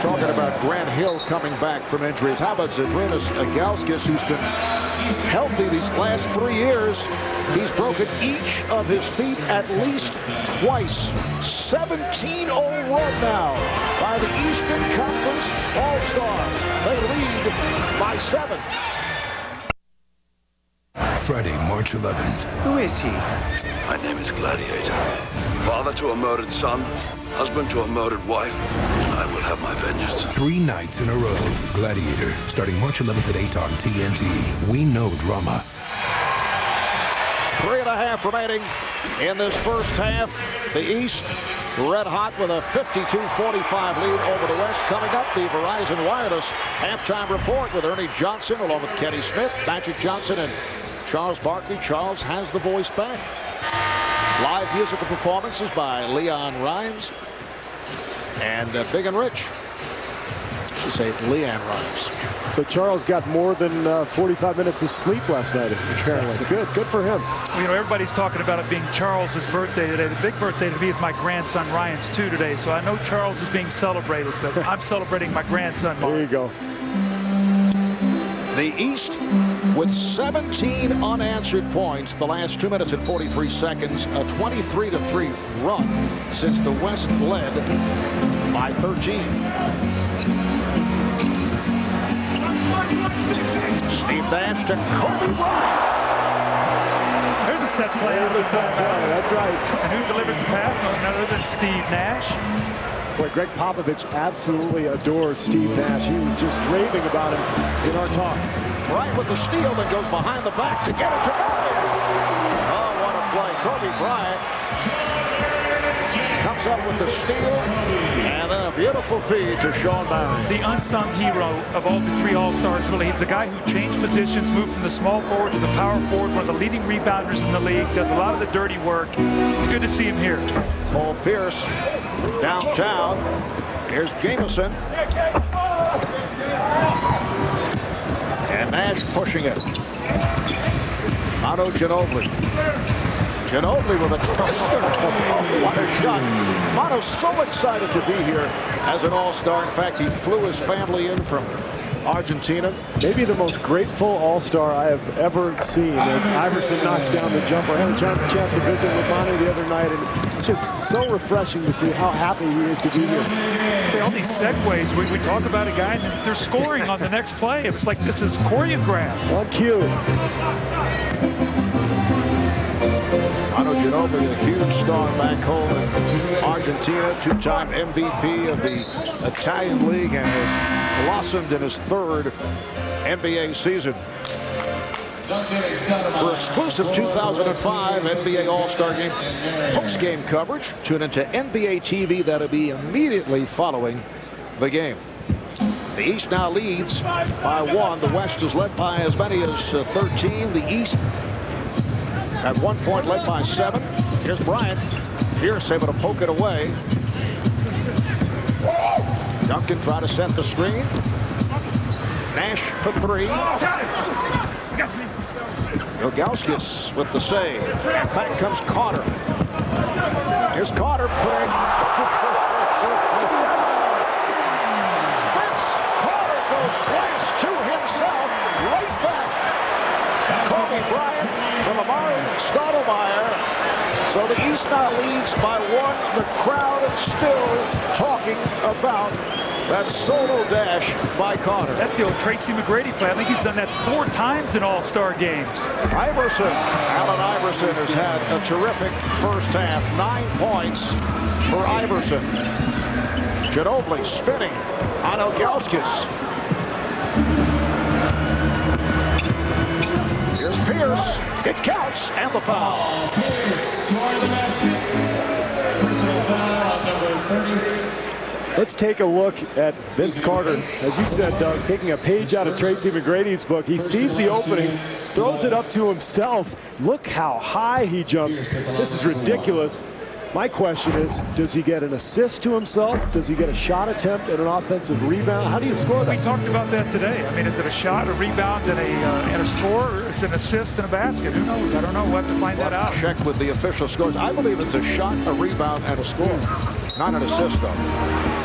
Talking about Grant Hill coming back from injuries. How about Zydrunas Ilgauskas, who's been healthy these last 3 years? He's broken each of his feet at least twice. 17-0 run now by the Eastern Conference All-Stars. They lead by 7. Friday, March 11th. Who is he? My name is Gladiator. Father to a murdered son, husband to a murdered wife. I will have my vengeance. 3 nights in a row. Gladiator, starting March 11th at 8 on TNT. We know drama. 3.5 remaining in this first half. The East red hot with a 52-45 lead over the West. Coming up, the Verizon Wireless halftime report with Ernie Johnson along with Kenny Smith, Magic Johnson, and Charles Barkley. Charles has the voice back. Live musical performances by Leon Rimes and Big and Rich. should say Leanne Rice. So Charles got more than 45 minutes of sleep last night. Apparently. Good for him. Well, you know, everybody's talking about it being Charles's birthday today. The big birthday to me is my grandson Ryan's too today. So I know Charles is being celebrated, but I'm celebrating my grandson, Mark. There you go. The East with 17 unanswered points the last 2 minutes and 43 seconds, a 23-3 run since the West led by 13. Steve Nash to Kobe Bryant. There's a set play. That's right. And who delivers the pass? None other than Steve Nash. Boy, Greg Popovich absolutely adores Steve Nash. He was just raving about him in our talk. Bryant with the steal that goes behind the back to get it to Bryant. Oh, what a play. Kobe Bryant comes up with the steal, and then a beautiful feed to Sean Marion. The unsung hero of all the three All-Stars, really. He's a guy who changed positions, moved from the small forward to the power forward, one of the leading rebounders in the league, does a lot of the dirty work. It's good to see him here. Paul Pierce downtown. Here's Jamison. And Nash pushing it. Otto Ginobili. Ginobili with a thruster. Oh, what a shot. Otto's so excited to be here as an All-Star. In fact, he flew his family in from Argentina. Maybe the most grateful All-Star I have ever seen as Iverson knocks down the jumper. I had a chance to visit with Monty the other night, and it's just so refreshing to see how happy he is to be here. See, all these segues, we talk about a guy, and they're scoring on the next play. It's like this is choreographed. On cue. Otto Ginobili, a huge star back home in Argentina, two-time MVP of the Italian League, and has blossomed in his third NBA season. For exclusive 2005 NBA All-Star Game post-game coverage, tune into NBA TV. That'll be immediately following the game. The East now leads by 1. The West is led by as many as 13. The East at 1 point led by 7. Here's Bryant. Pierce able to poke it away. Duncan try to set the screen. Nash for 3. Ilgauskas with the save. And back comes Carter. Here's Carter putting. Vince Carter goes glass to himself. Right back. Kobe Bryant from Amari Stoudemire. So the East now leads by 1. The crowd is still talking about that solo dash by Carter. That's the old Tracy McGrady play. I think he's done that 4 times in All-Star games. Iverson. Allen Iverson has had a terrific first half. 9 points for Iverson. Ginobili spinning on Ilgauskas. Here's Pierce. It counts, and the foul. Pierce scoring the basket. Personal foul, number 30. Let's take a look at Vince Carter. As you said, Doug, taking a page out of Tracy McGrady's book. He sees the opening, throws it up to himself. Look how high he jumps. This is ridiculous. My question is, does he get an assist to himself? Does he get a shot attempt and an offensive rebound? How do you score that? We talked about that today. I mean, is it a shot, a rebound, and a score, or is it an assist and a basket? Who knows? I don't know. We'll have to find that out. Check with the official scores. I believe it's a shot, a rebound, and a score. Not an assist, though.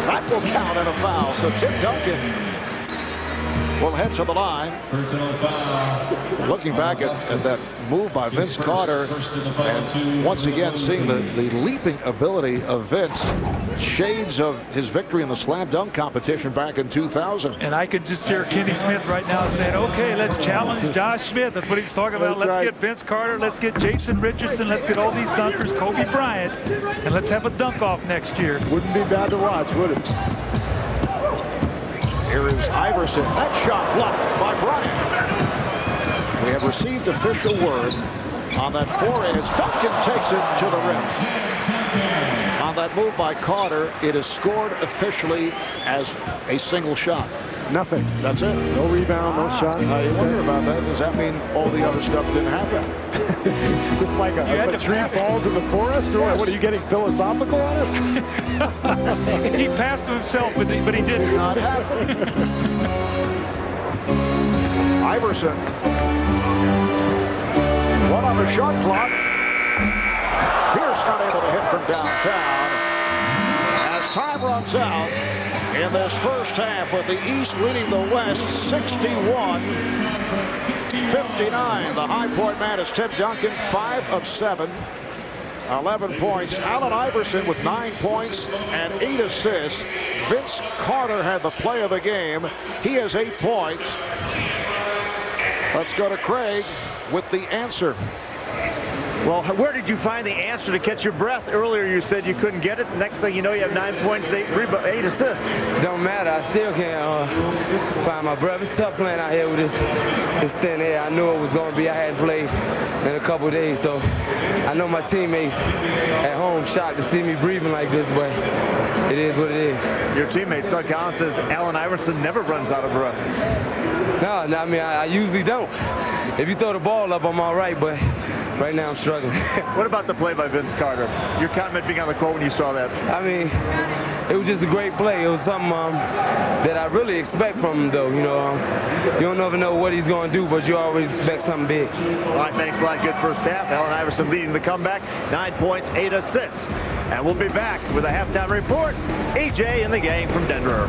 That will count and a foul. So Tim Duncan will head to the line. Personal foul. Looking back at that move by Vince Carter, and once again seeing the leaping ability of Vince, shades of his victory in the slam dunk competition back in 2000. And I could just hear Kenny Smith right now saying, okay, let's challenge Josh Smith. That's what he's talking about. Let's get Vince Carter. Let's get Jason Richardson. Let's get all these dunkers, Kobe Bryant, and let's have a dunk-off next year. Wouldn't be bad to watch, would it? Here is Iverson. That shot blocked by Bryant. We have received official word on that four-in. As Duncan takes it to the rim. On that move by Carter, it is scored officially as a single shot. Nothing. That's it. No rebound, no shot. You wonder about that. Does that mean all the other stuff didn't happen? Is this like a tree falls in the forest? Or what, are you getting philosophical on us? He passed to himself, but he didn't. Not happen. Iverson. One on the shot clock. Pierce not able to hit from downtown. As time runs out in this first half, with the East leading the West 61-59. The high point man is Tim Duncan, 5 of 7. 11 points. Allen Iverson with 9 points and 8 assists. Vince Carter had the play of the game. He has 8 points. Let's go to Craig with the answer. Well, where did you find the answer to catch your breath? Earlier you said you couldn't get it. Next thing you know, you have 9 points, 8 assists. Don't matter. I still can't find my breath. It's tough playing out here with this thin air. I knew it was going to be. I hadn't played in a couple of days, so I know my teammates at home shocked to see me breathing like this, but it is what it is. Your teammate, Doug Collins, says Allen Iverson never runs out of breath. No, I mean, I usually don't. If you throw the ball up, I'm all right, but right now I'm struggling. What about the play by Vince Carter? Your comment being on the court when you saw that. I mean, it was just a great play. It was something that I really expect from him, though. You know, you don't never know what he's going to do, but you always expect something big. All right, thanks a lot. Good first half. Allen Iverson leading the comeback. 9 points, 8 assists. And we'll be back with a halftime report. EJ in the game from Denver.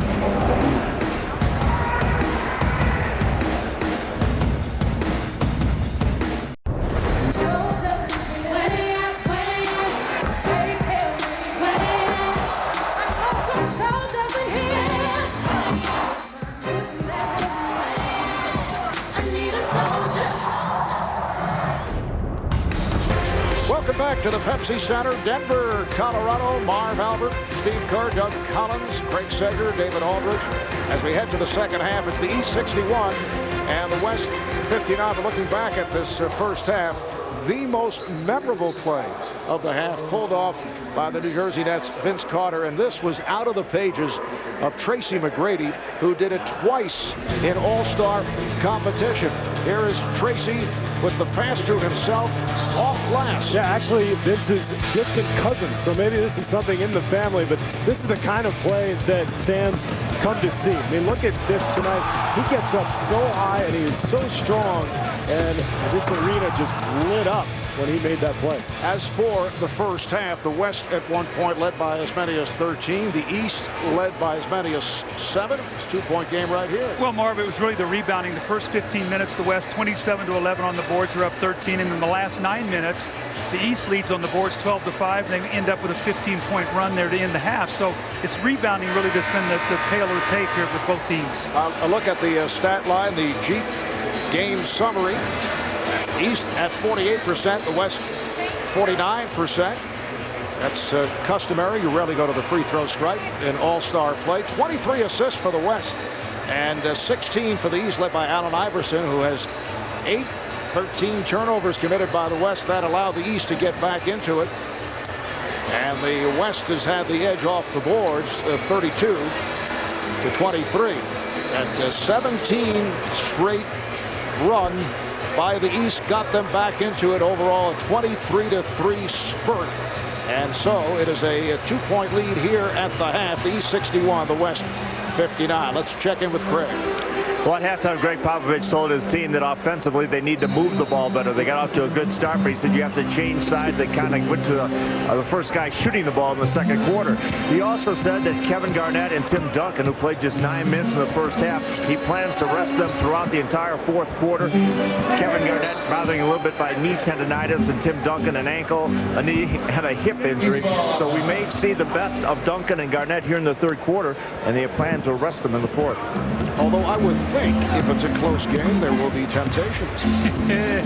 Welcome back to the Pepsi Center, Denver, Colorado. Marv Albert, Steve Kerr, Doug Collins, Craig Sager, David Aldridge. As we head to the second half, it's the East 61 and the West 59. But looking back at this first half, the most memorable play of the half pulled off by the New Jersey Nets, Vince Carter, and this was out of the pages of Tracy McGrady, who did it twice in All-Star competition. Here is Tracy with the pass to himself off glass. Yeah, actually Vince's distant cousin, so maybe this is something in the family, but this is the kind of play that fans come to see. I mean, look at this tonight. He gets up so high and he is so strong, and this arena just lit up when he made that play. As for the first half, the West at one point led by as many as 13. The East led by as many as 7. It's a 2-point game right here. Well, Marv, it was really the rebounding. The first 15 minutes, the West 27-11 on the boards. They're up 13. And in the last 9 minutes, the East leads on the boards 12-5. They end up with a 15-point run there to end the half. So it's rebounding really that's been the tail of the tape here with both teams. A look at the stat line, the Jeep game summary. East at 48%, the West 49%. That's customary. You rarely go to the free throw stripe in all-star play. 23 assists for the West and 16 for the East, led by Allen Iverson, who has 13 turnovers committed by the West. That allowed the East to get back into it. And the West has had the edge off the boards, 32-23. And 17 straight run by the East got them back into it. Overall, a 23-3 spurt. And so it is a 2-point lead here at the half. The East 61, the West 59. Let's check in with Craig. Well, at halftime, Greg Popovich told his team that offensively they need to move the ball better. They got off to a good start, but he said you have to change sides. They kind of went to the first guy shooting the ball in the second quarter. He also said that Kevin Garnett and Tim Duncan, who played just 9 minutes in the first half, he plans to rest them throughout the entire fourth quarter. Kevin Garnett bothering a little bit by knee tendonitis, and Tim Duncan an ankle, a knee, had a hip injury. So we may see the best of Duncan and Garnett here in the third quarter, and they plan to rest them in the fourth. Although I would think if it's a close game, there will be temptations.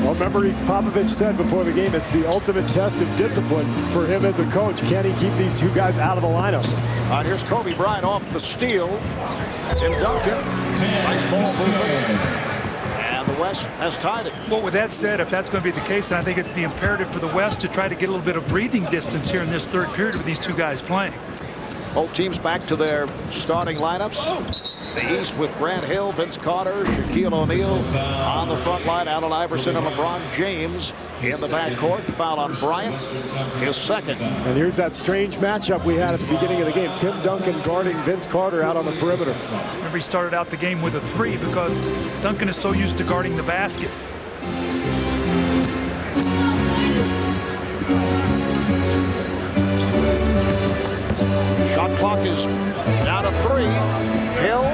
Well, remember, Popovich said before the game, it's the ultimate test of discipline for him as a coach. Can he keep these two guys out of the lineup? Here's Kobe Bryant off the steal. Tim Duncan, nice ball movement. And the West has tied it. Well, with that said, if that's going to be the case, then I think it'd be imperative for the West to try to get a little bit of breathing distance here in this third period with these two guys playing. Both teams back to their starting lineups. the East with Grant Hill, Vince Carter, Shaquille O'Neal on the front line. Allen Iverson and LeBron James in the backcourt. Foul on Bryant, his second. And here's that strange matchup we had at the beginning of the game. Tim Duncan guarding Vince Carter out on the perimeter. Remember, he started out the game with a 3 because Duncan is so used to guarding the basket. Shot clock is down to 3. Hill.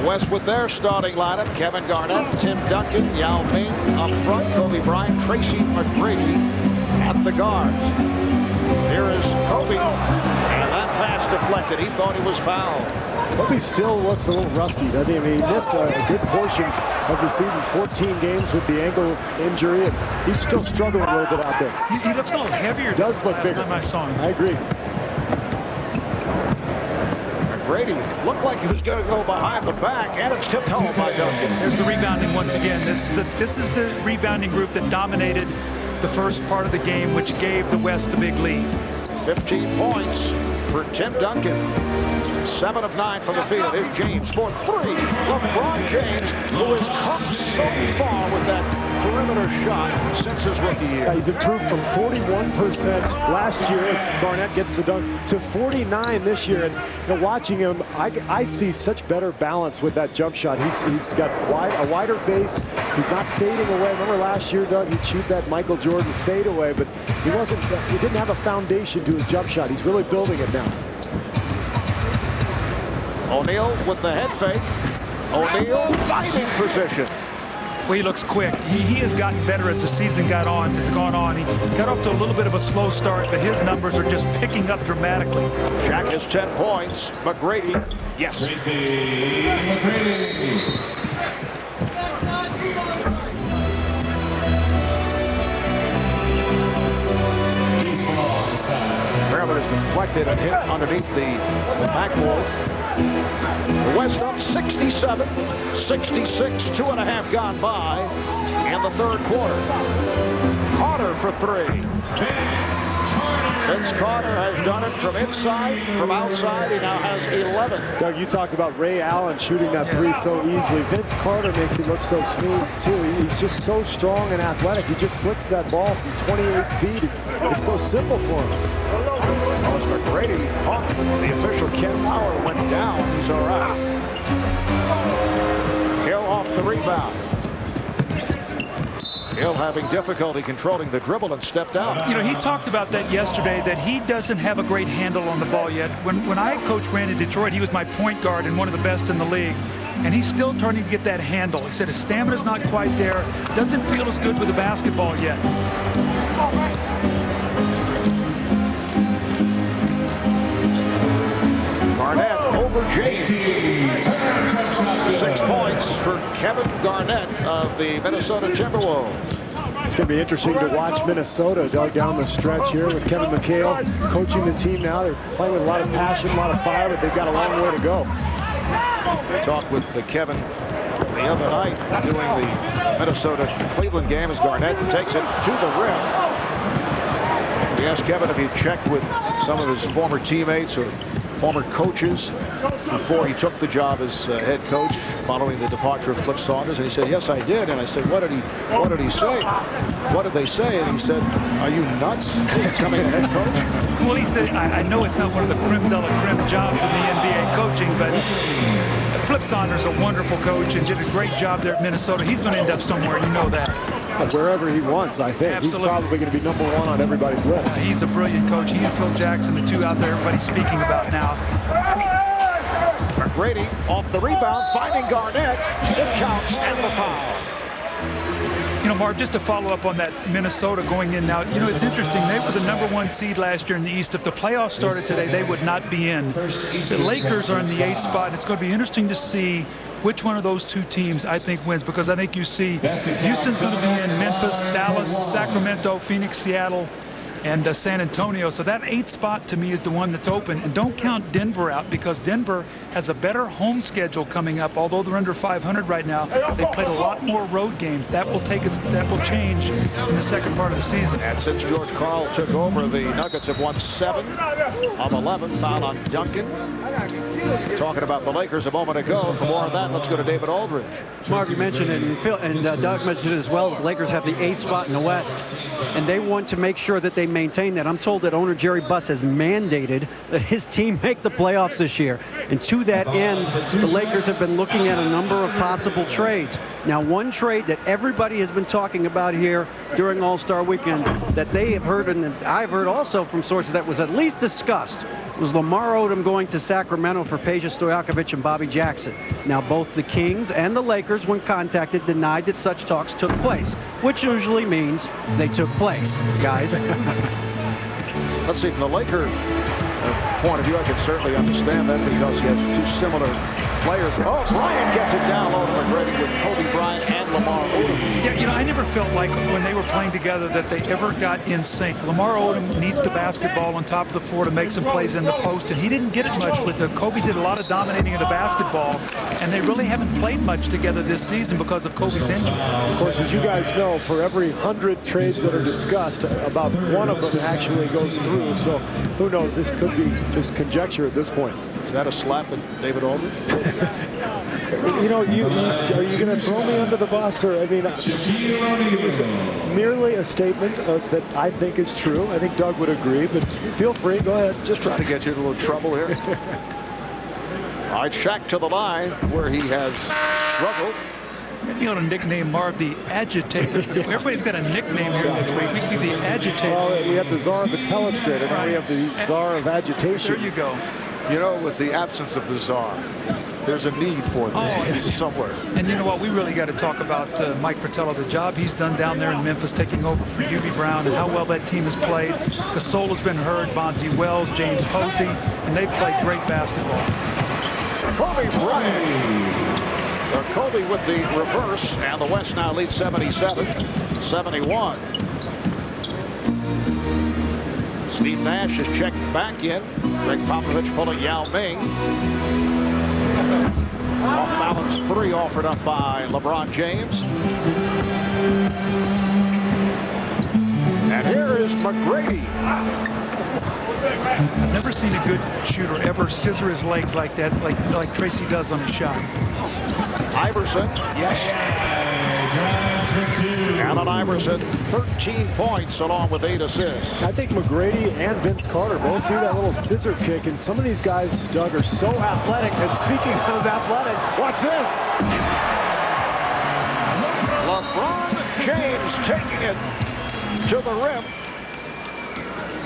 The West with their starting lineup. Kevin Garnett, Tim Duncan, Yao Ming up front. Kobe Bryant, Tracy McGrady at the guards. Here is Kobe. And that pass deflected. He thought he was fouled. Kobe still looks a little rusty, doesn't he? I mean, he missed a good portion of the season, 14 games with the ankle injury, and he's still struggling a little bit out there. He looks a little heavier. He does look bigger. Last time I saw him. I agree. McGrady looked like he was going to go behind the back, and it's tipped home by Duncan. There's the rebounding once again. This is the rebounding group that dominated the first part of the game, which gave the West the big lead. 15 points for Tim Duncan. 7 of 9 from the field. Here's James for 3. LeBron James, who has come so far with that perimeter shot since his rookie year. He's improved from 41% last year as Garnett gets the dunk to 49 this year. And watching him, I see such better balance with that jump shot. He's got a wider base. He's not fading away. Remember last year, Doug, he achieved that Michael Jordan fade away, but he didn't have a foundation to his jump shot. He's really building it now. O'Neal with the head fake. O'Neal fighting position. Well, he looks quick. He has gotten better as the season has gone on. He got off to a little bit of a slow start, but his numbers are just picking up dramatically. Shaq has 10 points. McGrady, yes. Maryland is deflected and hit underneath the backboard. The West up 67, 66, 2.5 gone by in the third quarter. Carter for 3. Vince Carter has done it from inside, from outside. He now has 11. Doug, you talked about Ray Allen shooting that 3 so easily. Vince Carter makes it look so smooth, too. He's just so strong and athletic. He just flicks that ball from 28 feet. It's so simple for him. McGrady, the official Ken Power went down. He's all right. Hill off the rebound. Hill having difficulty controlling the dribble and stepped out. You know, he talked about that yesterday, that he doesn't have a great handle on the ball yet. When I coached Grant in Detroit, he was my point guard and one of the best in the league. And he's still trying to get that handle. He said his stamina's not quite there. Doesn't feel as good with the basketball yet. Garnett over James. 6 points for Kevin Garnett of the Minnesota Timberwolves. It's going to be interesting to watch Minnesota, Doug, down the stretch here with Kevin McHale coaching the team now. They're playing with a lot of passion, a lot of fire, but they've got a long way to go. We talked with Kevin the other night doing the Minnesota-Cleveland game as Garnett takes it to the rim. We asked Kevin if he checked with some of his former teammates or former coaches before he took the job as head coach following the departure of Flip Saunders, and he said, yes, I did. And I said, what did he say? What did they say? And he said, are you nuts becoming a head coach? Well, he said, I know it's not one of the creme de la creme jobs in the NBA coaching, but Flip Saunders is a wonderful coach and did a great job there at Minnesota. He's going to end up somewhere, you know that. Wherever he wants, I think. Absolutely. He's probably going to be #1 on everybody's list. He's a brilliant coach. He and Phil Jackson, the two out there everybody's speaking about now. McGrady off the rebound, finding Garnett. It counts, and the foul. You know, Mark, just to follow up on that Minnesota going in now, you know, it's interesting. They were the #1 seed last year in the East. If the playoffs started today, they would not be in. The Lakers are in the 8th spot, and it's going to be interesting to see which one of those two teams I think wins, because I think you see Houston's going to be in, Memphis, Dallas, Sacramento, Phoenix, Seattle. and San Antonio. So that 8th spot to me is the one that's open. And don't count Denver out, because Denver has a better home schedule coming up. Although they're under 500 right now, they played a lot more road games. That will change in the second part of the season. And since George Karl took over, the Nuggets have won 7 of 11. Foul on Duncan. Talking about the Lakers a moment ago. For more on that, let's go to David Aldridge. Marv, you mentioned it, and Doug mentioned it as well. The Lakers have the 8th spot in the West, and they want to make sure that they maintain that. I'm told that owner Jerry Buss has mandated that his team make the playoffs this year. And to that end, the Lakers have been looking at a number of possible trades. Now, one trade that everybody has been talking about here during All-Star Weekend that they have heard, and that I've heard also from sources that was at least discussed, was Lamar Odom going to Sacramento for Peja Stojakovic and Bobby Jackson. Now, both the Kings and the Lakers, when contacted, denied that such talks took place, which usually means they took place, guys. Let's see, from the Laker point of view, I can certainly understand that, because you have 2 similar players. Oh, Bryant gets it down low to McGrady with Kobe Bryant and Lamar Odom. Yeah, you know, I never felt like when they were playing together that they ever got in sync. Lamar Odom needs the basketball on top of the floor to make some plays in the post, and he didn't get it much with the Kobe. Did a lot of dominating of the basketball, and they really haven't played much together this season because of Kobe's injury. Of course, as you guys know, for every 100 trades that are discussed, about 1 of them actually goes through. So who knows? This could be just conjecture at this point. Is that a slap at David Aldridge? You know, are you going to throw me under the bus? Or, I mean, it was merely a statement that I think is true. I think Doug would agree, but feel free. Go ahead. Just trying to get you in a little trouble here. All right, Shaq to the line, where he has struggled. You ought to nickname Marv the Agitator. Everybody's got a nickname here this week. We could be the Agitator. Well, we have the Czar of the Telestrator, and we have the Czar of Agitation. There you go. You know, with the absence of the Czar, there's a need for this somewhere. And you know what? We really got to talk about Mike Fratello, the job he's done down there in Memphis, taking over for Hubie Brown, and how well that team has played. The soul has been heard. Bonzi Wells, James Posey, and they've played great basketball. Kobe Bryant. So Kobe with the reverse, and the West now leads 77-71. Steve Nash is checked back in. Greg Popovich pulling Yao Ming. Off balance 3 offered up by LeBron James. And here is McGrady. I've never seen a good shooter ever scissor his legs like that, like Tracy does on his shot. Iverson, yes. Allen Iverson, 13 points along with 8 assists. I think McGrady and Vince Carter both do that little scissor kick, and some of these guys, Doug, are so athletic. And speaking of athletic, watch this. LeBron James taking it to the rim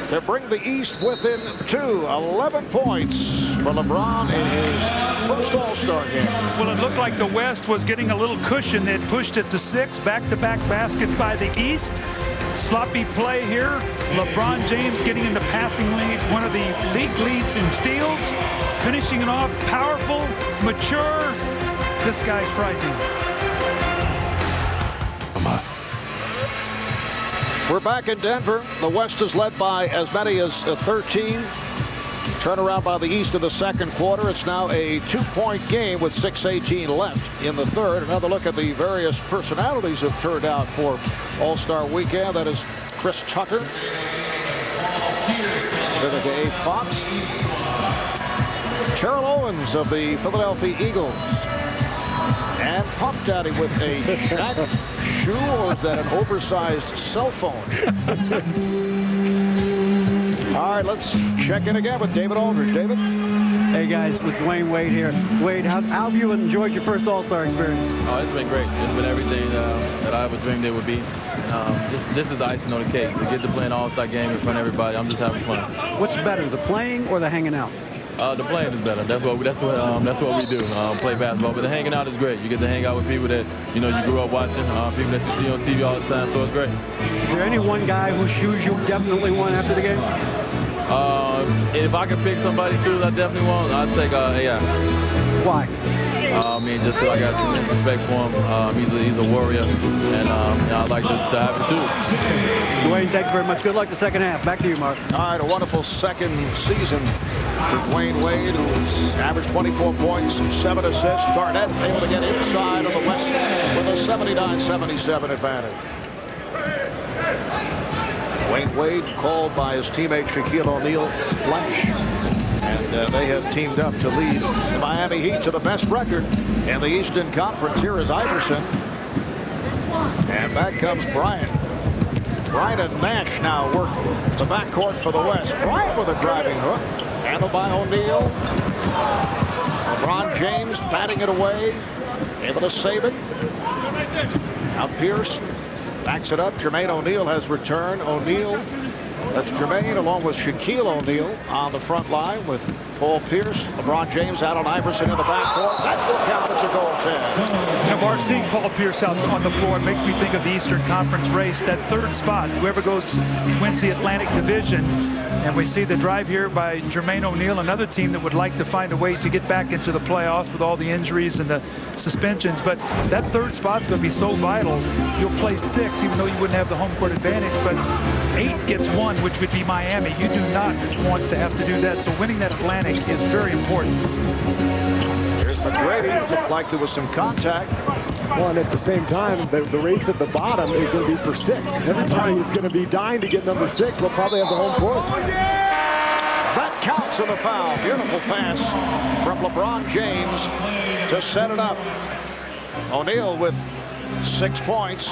to bring the East within 2. 11 points for LeBron in his first All-Star game. Well, it looked like the West was getting a little cushion. They pushed it to 6. Back-to-back baskets by the East. Sloppy play here. LeBron James getting in the passing lead. One of the league leads in steals. Finishing it off. Powerful, mature. This guy's frightening. We're back in Denver. The West is led by as many as 13. Turnaround by the East in the second quarter. It's now a 2-point game with 6:18 left in the third. Another look at the various personalities who have turned out for All-Star Weekend. That is Chris Tucker, Vivica A. Fox, Terrell Owens of the Philadelphia Eagles, and Puff Daddy with a Shaq shoe, or is that an oversized cell phone? All right, let's check in again with David Aldridge. David? Hey, guys, with Dwayne Wade here. Wade, how have you enjoyed your first All-Star experience? Oh, it's been great. It's been everything that I ever dreamed it would be. This is the icing on the cake. To get to play an All-Star game in front of everybody, I'm just having fun. What's better, the playing or the hanging out? The playing is better. That's what we do. Play basketball. But the hanging out is great. You get to hang out with people that you grew up watching, people that you see on TV all the time. So it's great. Is there any one guy whose shoes you definitely want after the game? If I could pick somebody's shoes I definitely want, I'd take AI. Why? And just because I got tremendous respect for him, he's a warrior, and I'd like to have him shoot. Dwayne, thanks very much. Good luck the second half. Back to you, Mark. All right, a wonderful second season for Dwayne Wade, who's averaged 24 points, 7 assists. Garnett able to get inside of the West with a 79-77 advantage. Dwayne Wade called by his teammate Shaquille O'Neal Flash. And they have teamed up to lead the Miami Heat to the best record in the Eastern Conference. Here is Iverson. And back comes Bryant. Bryant and Nash now work the backcourt for the West. Bryant with a driving hook. Handled by O'Neal. LeBron James batting it away. Able to save it. Now Pierce backs it up. Jermaine O'Neal has returned. O'Neal, that's Jermaine along with Shaquille O'Neal on the front line with Paul Pierce. LeBron James out on Iverson in the backcourt. That will count. It's a goal 10. You know, Mark, seeing Paul Pierce out on the floor makes me think of the Eastern Conference race. That third spot, whoever goes, wins the Atlantic Division. And we see the drive here by Jermaine O'Neal, another team that would like to find a way to get back into the playoffs with all the injuries and the suspensions. But that third spot's going to be so vital. You'll play 6, even though you wouldn't have the home court advantage. But 8 gets 1, which would be Miami. You do not want to have to do that. So winning that Atlantic is very important. Here's McGrady. Looked like there was some contact. Well, and at the same time, the race at the bottom is going to be for 6. Everybody is going to be dying to get number 6. They'll probably have the home court. That counts in the foul. Beautiful pass from LeBron James to set it up. O'Neal with 6 points.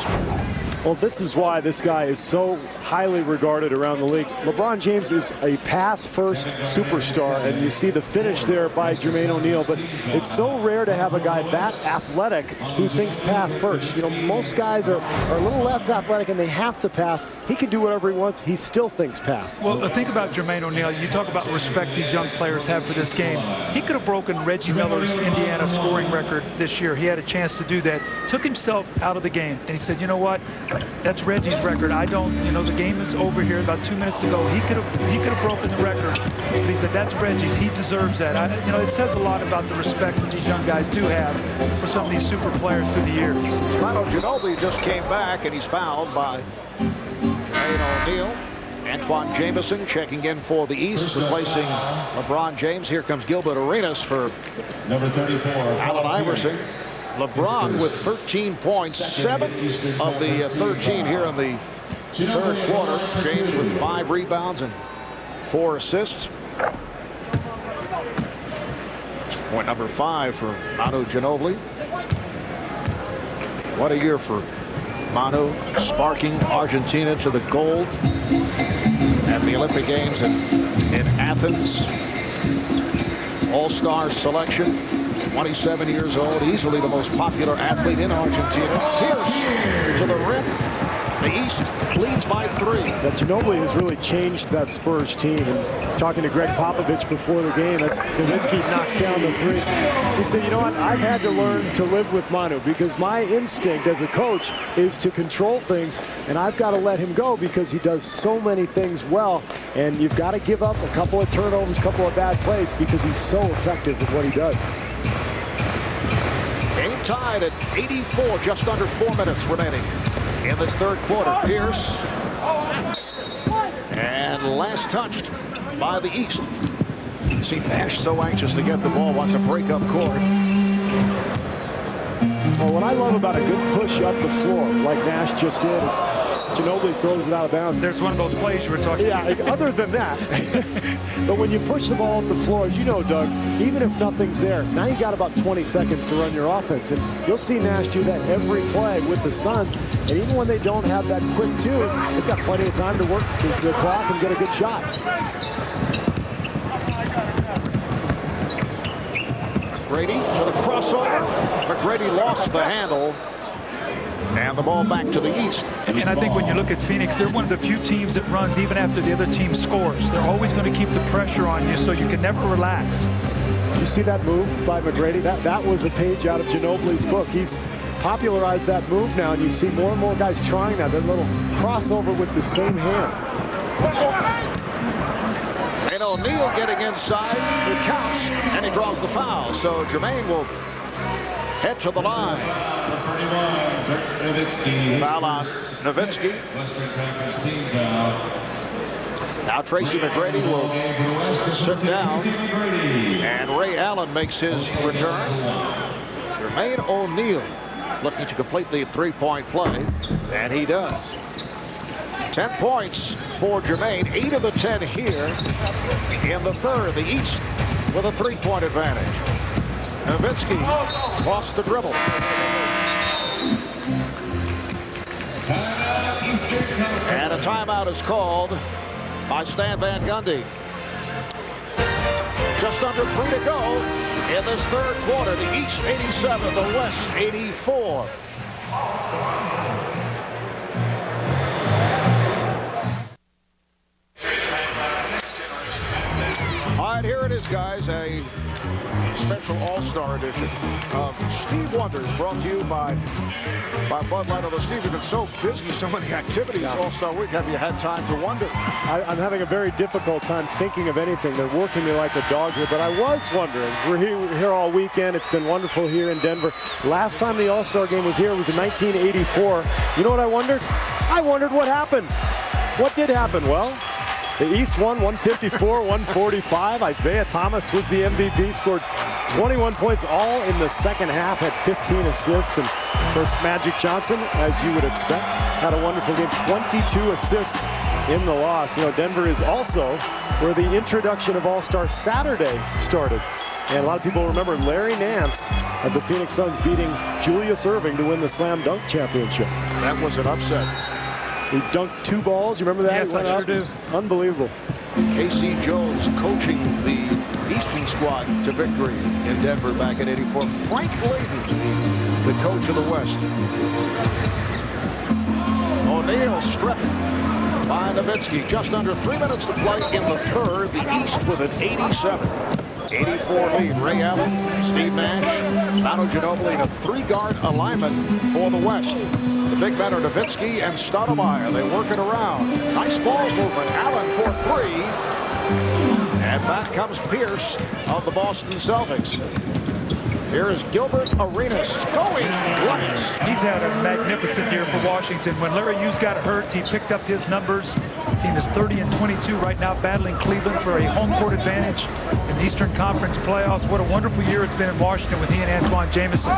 Well, this is why this guy is so highly regarded around the league. LeBron James is a pass-first superstar, and you see the finish there by Jermaine O'Neal, but it's so rare to have a guy that athletic who thinks pass first. You know, most guys are a little less athletic, and they have to pass. He can do whatever he wants. He still thinks pass. Well, think about Jermaine O'Neal. You talk about respect these young players have for this game. He could have broken Reggie Miller's Indiana scoring record this year. He had a chance to do that. Took himself out of the game, and he said, you know what? That's Reggie's record. I don't, you know, the game is over here. About 2 minutes to go. He could have broken the record. But he said, that's Reggie's. He deserves that. You know, it says a lot about the respect that these young guys do have for some of these super players through the years. Manu Ginobili just came back, and he's fouled by Jermaine O'Neal. Antoine Jamison checking in for the East, replacing LeBron James. Here comes Gilbert Arenas for number 34, Allen Iverson. LeBron with 13 points, 7 of the 13 here in the third quarter. James with 5 rebounds and 4 assists. Point number 5 for Manu Ginobili. What a year for Manu, sparking Argentina to the gold at the Olympic Games in Athens. All-star selection. 27 years old, easily the most popular athlete in Argentina. Pierce to the rim. The East leads by 3. But Ginobili has really changed that Spurs team. And talking to Greg Popovich before the game, as Nowitzki knocks down the 3, he said, you know what, I've had to learn to live with Manu because my instinct as a coach is to control things, and I've got to let him go because he does so many things well, and you've got to give up a couple of turnovers, a couple of bad plays because he's so effective at what he does. Game tied at 84, just under 4 minutes remaining in this third quarter. Pierce. And last touched by the East. You see Nash so anxious to get the ball, wants to break up court. Well, what I love about a good push up the floor, like Nash just did, it's Ginobili throws it out of bounds. There's one of those plays you were talking about. Yeah, other than that. But when you push the ball up the floor, as you know, Doug, even if nothing's there, now you got about 20 seconds to run your offense. And you'll see Nash do that every play with the Suns. And even when they don't have that quick 2, they've got plenty of time to work the clock and get a good shot. Grady to the crossover. McGrady lost the handle. And the ball back to the East. And I think when you look at Phoenix, they're one of the few teams that runs even after the other team scores. They're always going to keep the pressure on you, so you can never relax. You see that move by McGrady? That was a page out of Ginobili's book. He's popularized that move now, and you see more and more guys trying that little crossover with the same hand. And O'Neal getting inside. It counts, and he draws the foul. So Jermaine will head to the line. Foul on Nowitzki. Now Tracy McGrady will sit down, and Ray Allen makes his return. Jermaine O'Neal looking to complete the three-point play, and he does. 10 points for Jermaine, 8 of the 10 here in the third. The East with a three-point advantage. Nowitzki lost the dribble. And a timeout is called by Stan Van Gundy. Just under 3 to go in this third quarter. The East 87, the West 84. All right, here it is, guys. A special All-Star edition of Steve Wonders, brought to you by Bud Light. Although, Steve, you've been so busy, so many activities All-Star Week. Have you had time to wonder? I'm having a very difficult time thinking of anything. They're working me like a dog here, but I was wondering. We're here all weekend. It's been wonderful here in Denver. Last time the All-Star game was here was in 1984. You know what I wondered? I wondered what happened. What did happen? Well, the East won 154-145. Isaiah Thomas was the MVP, scored 21 points all in the second half, had 15 assists. And first, Magic Johnson, as you would expect, had a wonderful game, 22 assists in the loss. You know, Denver is also where the introduction of All-Star Saturday started. And a lot of people remember Larry Nance of the Phoenix Suns beating Julius Erving to win the Slam Dunk Championship. That was an upset. He dunked 2 balls. You remember that? Yes, I sure do. Unbelievable. K.C. Jones coaching the Eastern squad to victory in Denver back in '84. Frank Layden, the coach of the West. O'Neal stripped by Nowitzki. Just under 3 minutes to play in the third. The East with an 87-84 lead. Ray Allen, Steve Nash, Manu Ginobili in a 3-guard alignment for the West. The big men are Nowitzki and Stoudemire. They work it around. Nice ball movement. Allen for 3. And back comes Pierce of the Boston Celtics. Here is Gilbert Arenas going lights. He's had a magnificent year for Washington. When Larry Hughes got hurt, he picked up his numbers. The team is 30-22 right now, battling Cleveland for a home court advantage in the Eastern Conference playoffs. What a wonderful year it's been in Washington with he and Antoine Jamison.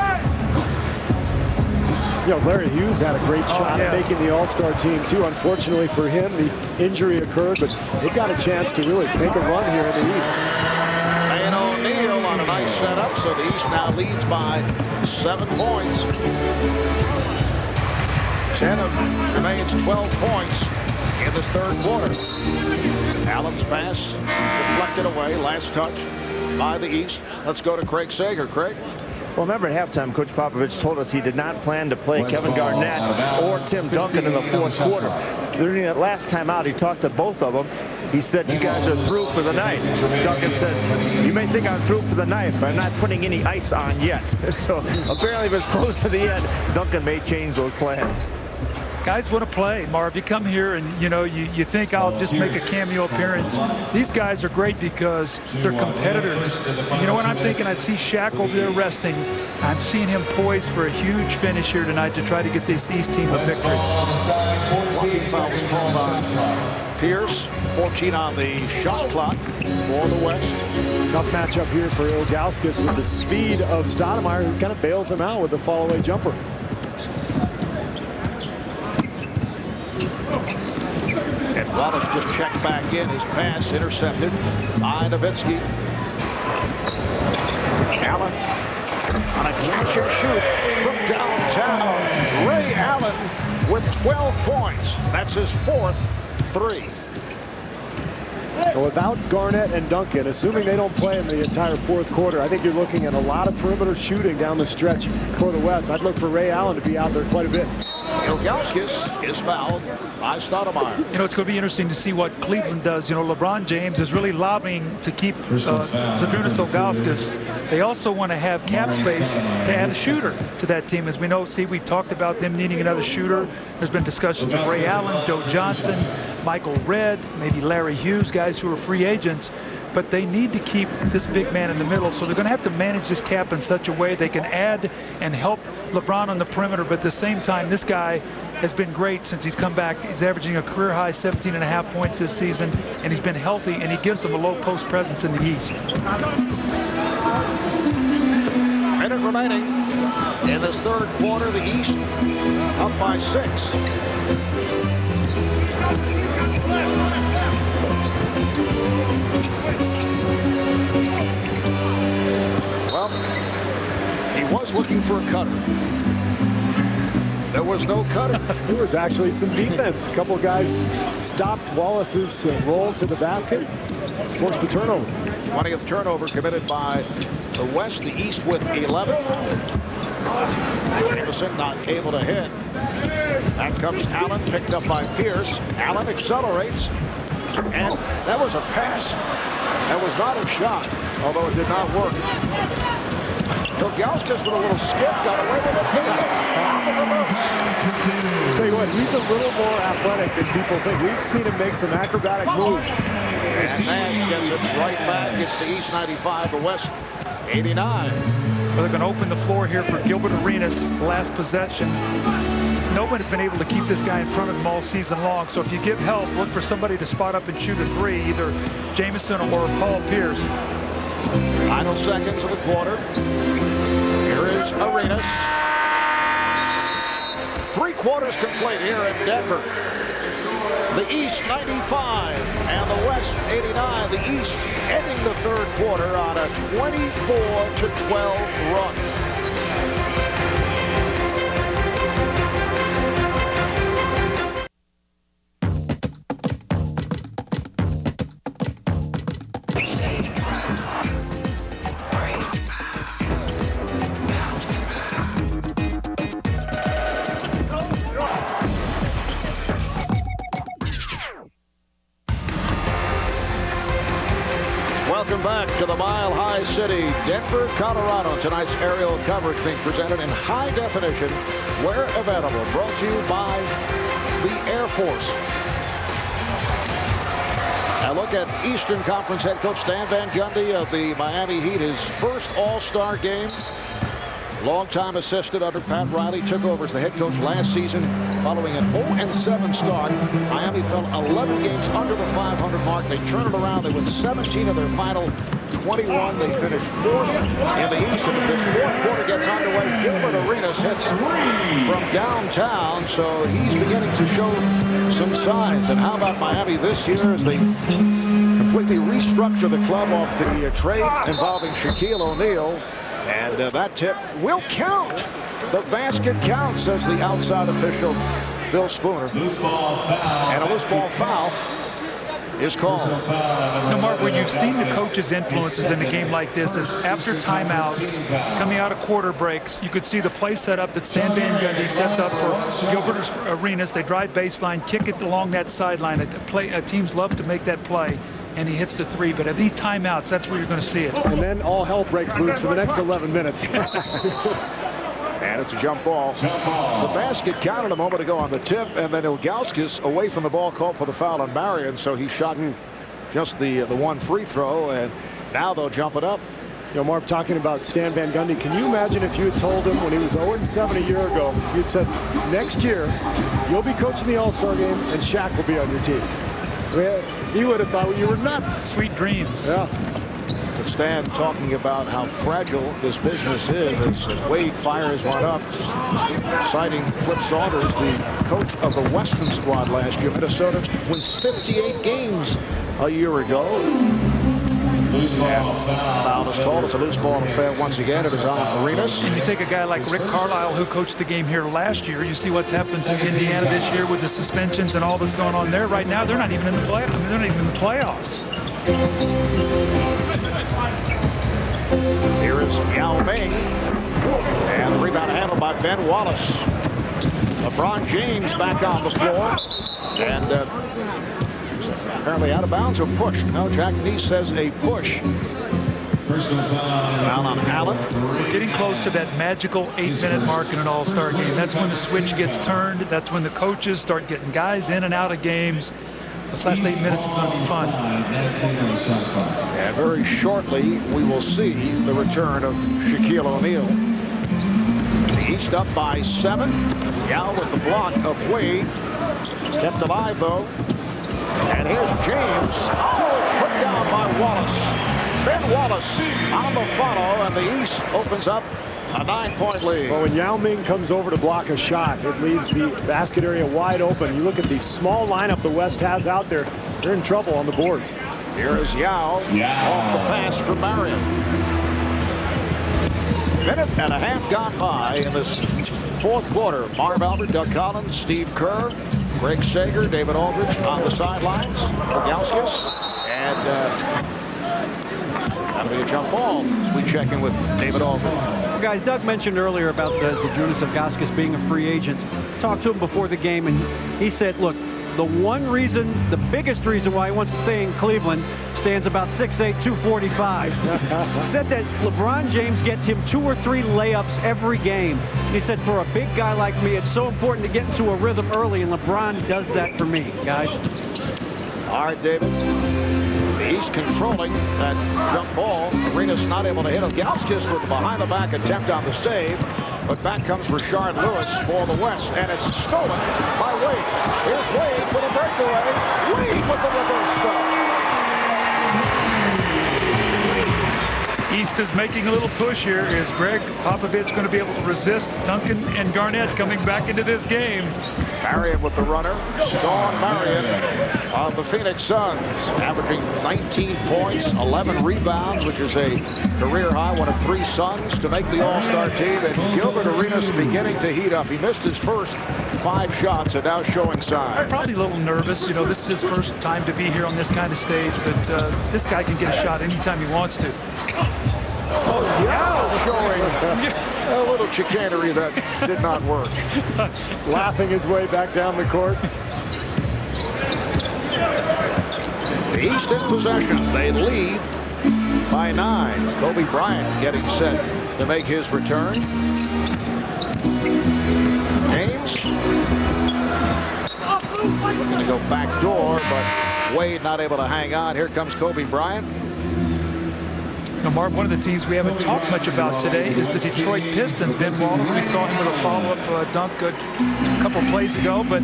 You know, Larry Hughes had a great shot at making the All-Star team, too. Unfortunately for him, the injury occurred, but they got a chance to really make a run here in the East. And O'Neal on a nice setup, so the East now leads by 7 points. 10 of Jermaine's 12 points in this third quarter. Allen's pass deflected away, last touch by the East. Let's go to Craig Sager. Craig? Well, remember at halftime, Coach Popovich told us he did not plan to play Kevin Garnett or Tim Duncan in the fourth quarter. During that last time out, he talked to both of them. He said, you guys are through for the night. Duncan says, you may think I'm through for the night, but I'm not putting any ice on yet. So apparently if it's close to the end, Duncan may change those plans. Guys want to play, Marv. You come here and, you know, you think I'll just make a cameo appearance. These guys are great because they're competitors. You know what I'm thinking? I see Shaq over there resting. I'm seeing him poised for a huge finish here tonight to try to get this East team a victory. Walking foul was called on Pierce. 14 on the shot clock for the West. Tough matchup here for Ilgauskas with the speed of Stoudemire, who kind of bails him out with the fall-away jumper. And Wallace just checked back in. His pass intercepted by Nowitzki. Allen on a catch and shoot from downtown. Ray Allen with 12 points. That's his 4th 3. Without Garnett and Duncan, assuming they don't play in the entire fourth quarter, I think you're looking at a lot of perimeter shooting down the stretch for the West. I'd look for Ray Allen to be out there quite a bit. Ilgauskas is fouled by Stoudemire. You know, it's going to be interesting to see what Cleveland does. You know, LeBron James is really lobbying to keep Zydrunas Ilgauskas. They also want to have cap space to add a shooter to that team. As we know, Steve, we've talked about them needing another shooter. There's been discussions with Ray Allen, Joe Johnson, Michael Redd, maybe Larry Hughes, guys who are free agents. but they need to keep this big man in the middle, so they're going to have to manage this cap in such a way they can add and help LeBron on the perimeter, but at the same time, this guy has been great since he's come back. He's averaging a career-high 17.5 points this season, and he's been healthy, and he gives them a low-post presence in the East. Minute remaining in this third quarter. The East up by 6. Well, he was looking for a cutter. There was no cutter. There was actually some defense. A couple of guys stopped Wallace's roll to the basket, forced the turnover. 20th turnover committed by the West. The East with 11. Iverson not able to hit. Back comes Allen, picked up by Pierce. Allen accelerates, and that was a pass. That was not a shot, although it did not work. Ilgauskas with a little skip, got away with it. Tell you what, he's a little more athletic than people think. We've seen him make some acrobatic moves. And Nash gets it right back. It's the East 95, the West 89. Well, they're going to open the floor here for Gilbert Arenas, last possession. Nobody's been able to keep this guy in front of him all season long. So if you give help, look for somebody to spot up and shoot a three, either Jamison or Paul Pierce. Final seconds of the quarter. Here is Arenas. 3 quarters complete here in Denver. The East 95 and the West 89. The East ending the third quarter on a 24-12 run. Welcome back to the Mile High City, Denver, Colorado. Tonight's aerial coverage being presented in high definition where available. Brought to you by the Air Force. Now look at Eastern Conference head coach Stan Van Gundy of the Miami Heat. His first All-Star game. Longtime assistant under Pat Riley, took over as the head coach last season following an 0-7 start. Miami fell 11 games under the 500 mark. They turn it around. They win 17 of their final 21. They finished 4th in the East. And as this fourth quarter gets underway, Gilbert Arenas hits from downtown, so he's beginning to show some signs. And how about Miami this year as they completely restructure the club off the trade involving Shaquille O'Neal. And that tip will count. The basket counts, says the outside official, Bill Spooner. Loose ball foul. And a loose ball foul is called. Now, Mark, where you've seen the coach's influences in a game like this is after timeouts, coming out of quarter breaks, you could see the play set up that Stan Van Gundy sets up for Gilbert Arenas. They drive baseline, kick it along that sideline. Teams love to make that play. And he hits the three, but at these timeouts, that's where you're going to see it. And then all hell breaks loose for the next 11 minutes. And it's a jump ball. The basket counted a moment ago on the tip, and then Ilgauskas away from the ball called for the foul on Marion, so he shot just the one free throw, and now they'll jump it up. You know, Mark, talking about Stan Van Gundy, can you imagine if you had told him when he was 0-7 a year ago, you'd said, next year, you'll be coaching the All-Star game, and Shaq will be on your team. He would have thought you were nuts. Sweet dreams. Yeah. But Stan talking about how fragile this business is as Wade fires one up, citing Flip Saunders, the coach of the Western squad last year. Minnesota wins 58 games a year ago. Loose ball Foul is called. It's a loose ball affair once again. It is on Arenas. And you take a guy like Rick Carlisle, who coached the game here last year. You see what's happened to Indiana this year with the suspensions and all that's going on there. Right now, they're not even in the play. I mean, they're not even in the playoffs. Here is Yao Ming, and the rebound handled by Ben Wallace. LeBron James back on the floor, and apparently out of bounds or pushed. No, Jack Neese says a push. Foul on Allen. We're getting close to that magical 8-minute mark in an All-Star game. That's when the switch gets turned. That's when the coaches start getting guys in and out of games. This last 8 minutes is going to be fun. And very shortly, we will see the return of Shaquille O'Neal. The East up by 7. Yao with the block of Wade. Kept alive, though. And here's James. Oh, put down by Wallace. Ben Wallace on the follow, and the East opens up a 9-point lead. Well, when Yao Ming comes over to block a shot, it leaves the basket area wide open. You look at the small lineup the West has out there, they're in trouble on the boards. Here is Yao off the pass from Marion. Minute and a half gone by in this fourth quarter. Marv Albert, Doug Collins, Steve Kerr, Greg Sager, David Aldridge on the sidelines. Rogowskis, and that'll be a jump ball as we check in with David Aldridge. Well, guys, Doug mentioned earlier about Zydrunas Ilgauskas being a free agent. Talked to him before the game, and he said, look, the biggest reason why he wants to stay in Cleveland, stands about 6'8", 245. Said that LeBron James gets him 2 or 3 layups every game. He said, for a big guy like me, it's so important to get into a rhythm early, and LeBron does that for me, guys. All right, David. The East controlling that jump ball. Arenas not able to hit Ilgauskas with a behind-the-back attempt on the save. But back comes Rashard Lewis for the West, and it's stolen by Wade. Here's Wade with a breakaway. Wade with the reverse stuff. East is making a little push here. Is Greg Popovich going to be able to resist Duncan and Garnett coming back into this game? Marion with the runner. Sean Marion of the Phoenix Suns, averaging 19 points, 11 rebounds, which is a career high. One of 3 Suns to make the All-Star team. And Gilbert Arenas beginning to heat up. He missed his first 5 shots and now showing signs. Probably a little nervous. You know, this is his first time to be here on this kind of stage, but this guy can get a shot anytime he wants to. Oh, yeah, showing a little chicanery that did not work. Laughing his way back down the court. The East in possession. They lead by 9. Kobe Bryant getting set to make his return. James. Going to go back door, but Wade not able to hang on. Here comes Kobe Bryant. You know, Mark, one of the teams we haven't talked much about today is the Detroit Pistons. Ben Wallace, we saw him with a follow-up dunk a couple plays ago, but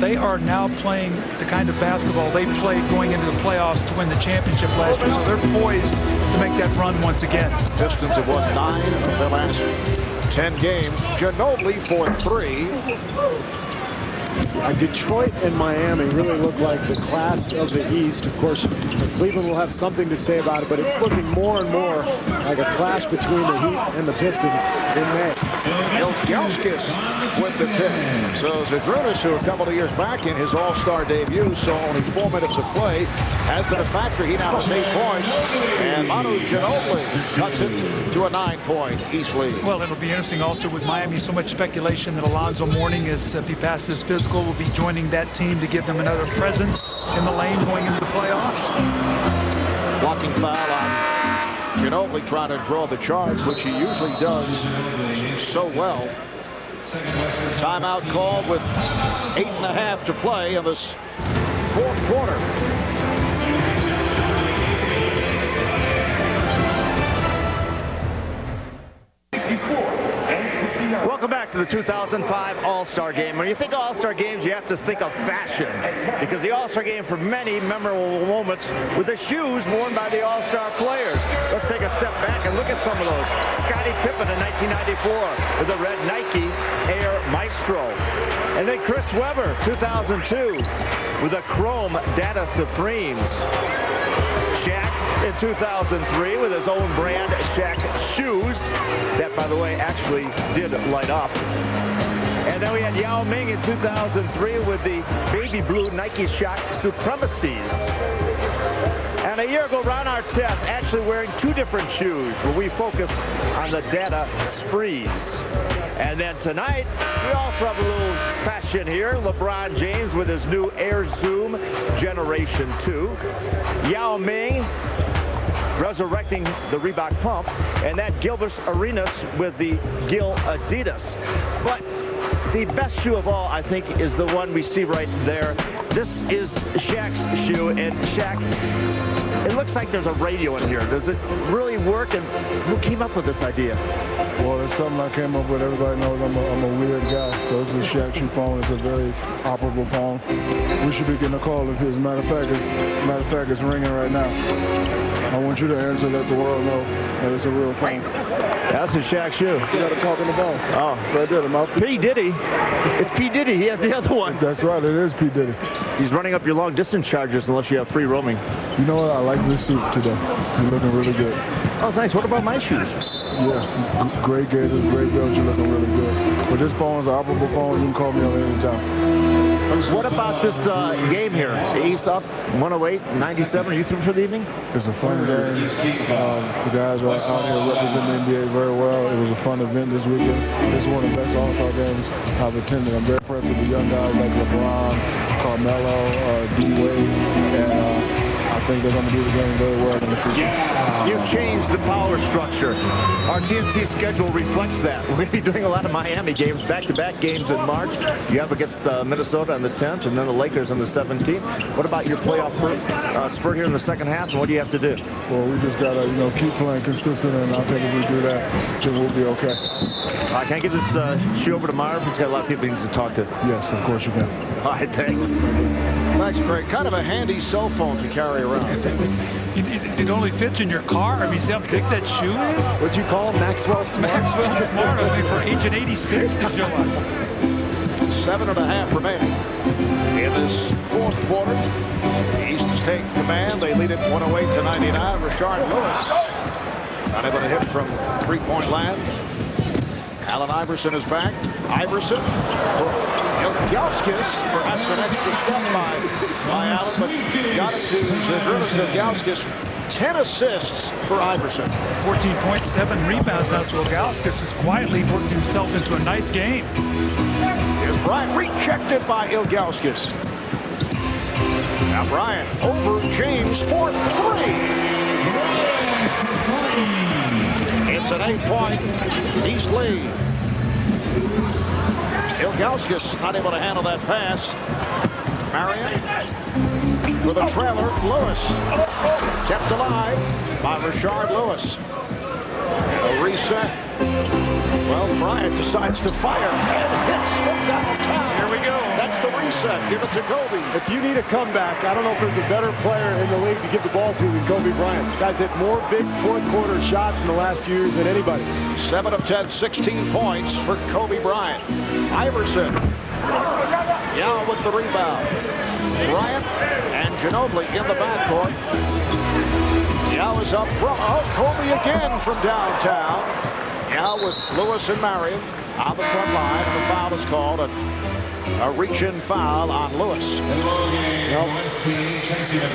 they are now playing the kind of basketball they played going into the playoffs to win the championship last year, so they're poised to make that run once again. Pistons have won 9 of their last 10 games. Ginobili for 3. Detroit and Miami really look like the class of the East. Of course, Cleveland will have something to say about it, but it's looking more and more like a clash between the Heat and the Pistons in May. Ilgauskas with the pick. So Zydrunas, who a couple of years back in his All-Star debut saw only 4 minutes of play, has been a factor. He now has 8 points, and Manu Ginobili cuts it to a 9-point East lead. Well, it'll be interesting also with Miami. So much speculation that Alonzo Mourning, as if he passes physical, will be joining that team to give them another presence in the lane going into the playoffs. Blocking foul on Ginobili, trying to draw the charge, which he usually does so well. Timeout called with 8.5 to play in this fourth quarter. Welcome back to the 2005 All-Star Game. When you think All-Star Games, you have to think of fashion, because the All-Star Game for many memorable moments with the shoes worn by the All-Star players. Let's take a step back and look at some of those. Scottie Pippen in 1994 with the red Nike Air Maestro. And then Chris Webber, 2002, with the chrome Data Supremes. Shaq in 2003 with his own brand Shaq shoes that, by the way, actually did light up. And then we had Yao Ming in 2003 with the baby blue Nike Shaq Supremacies. And a year ago, Ron Artest actually wearing 2 different shoes where we focus on the Data Sprees. And then tonight, we also have a little fashion here. LeBron James with his new Air Zoom Generation 2. Yao Ming resurrecting the Reebok Pump. And that Gilbert Arenas with the Gil Adidas. But the best shoe of all, I think, is the one we see right there. This is Shaq's shoe, and Shaq, it looks like there's a radio in here. Does it really work, and who came up with this idea? Well, it's something I came up with. Everybody knows I'm a weird guy, so this is a Shaq shoe phone. It's a very operable phone. We should be getting a call if it's matter of fact, it's ringing right now. I want you to answer, let the world know that it's a real phone. That's a Shaq shoe. You got to talk on the phone. Oh, right there, the mouth. P. Diddy. It's P. Diddy. He has the other one. That's right. It is P. Diddy. He's running up your long distance charges unless you have free roaming. You know what? I like this suit today. You're looking really good. Oh, thanks. What about my shoes? Yeah, great gators, great belts. You're looking really good. But this phone's an operable phone. You can call me on any time. What about this game here? The East up 108-97. Are you through for the evening? It's a fun game. The guys are out here representing the NBA very well. It was a fun event this weekend. This is one of the best All-Star games I've attended. I'm very impressed with the young guys like LeBron, Carmelo, D-Wade, and I think they're going to do the game very well in the future. You've changed the power structure. Our TNT schedule reflects that. We're going to be doing a lot of Miami games, back-to-back games in March. You have against Minnesota on the 10th, and then the Lakers on the 17th. What about your playoff spurt here in the second half, and what do you have to do? Well, we just got to, keep playing consistent, and I think if we do that, then we'll be okay. Can I get this shoe over to Marv? He's got a lot of people he needs to talk to. Yes, of course you can. All right, thanks. Thanks, Greg. Kind of a handy cell phone to carry around. It only fits in your car. I mean, see how big that shoe is? What'd you call him? Maxwell Smart? Maxwell Smart, only for Agent 86 to show up. 7.5 remaining in this fourth quarter. The East is taking command. They lead it 108-99. Rashard Lewis not able to hit from three-point land. Allen Iverson is back. Iverson for Ilgauskas. Perhaps an extra step by Allen, but got it to Zydrunas Ilgauskas. 10 assists for Iverson. 14.7 rebounds now, so Ilgauskas has quietly worked himself into a nice game. Here's Bryant, rejected by Ilgauskas. Now Bryant over James for three. It's an 8-point East lead. Ilgauskas not able to handle that pass. Marion for the trailer. Lewis kept alive by Rashard Lewis. A reset. Well, Bryant decides to fire and hits from downtown. Here we go. That's the reset. Give it to Kobe. If you need a comeback, I don't know if there's a better player in the league to give the ball to than Kobe Bryant. Guys hit more big fourth quarter shots in the last few years than anybody. 7 of 10, 16 points for Kobe Bryant. Iverson. Yao with the rebound. Bryant and Ginobili in the backcourt. Yao is up front. Oh, Kobe again from downtown. Yao with Lewis and Marion on the front line, and the foul is called. A reach-in foul on Lewis.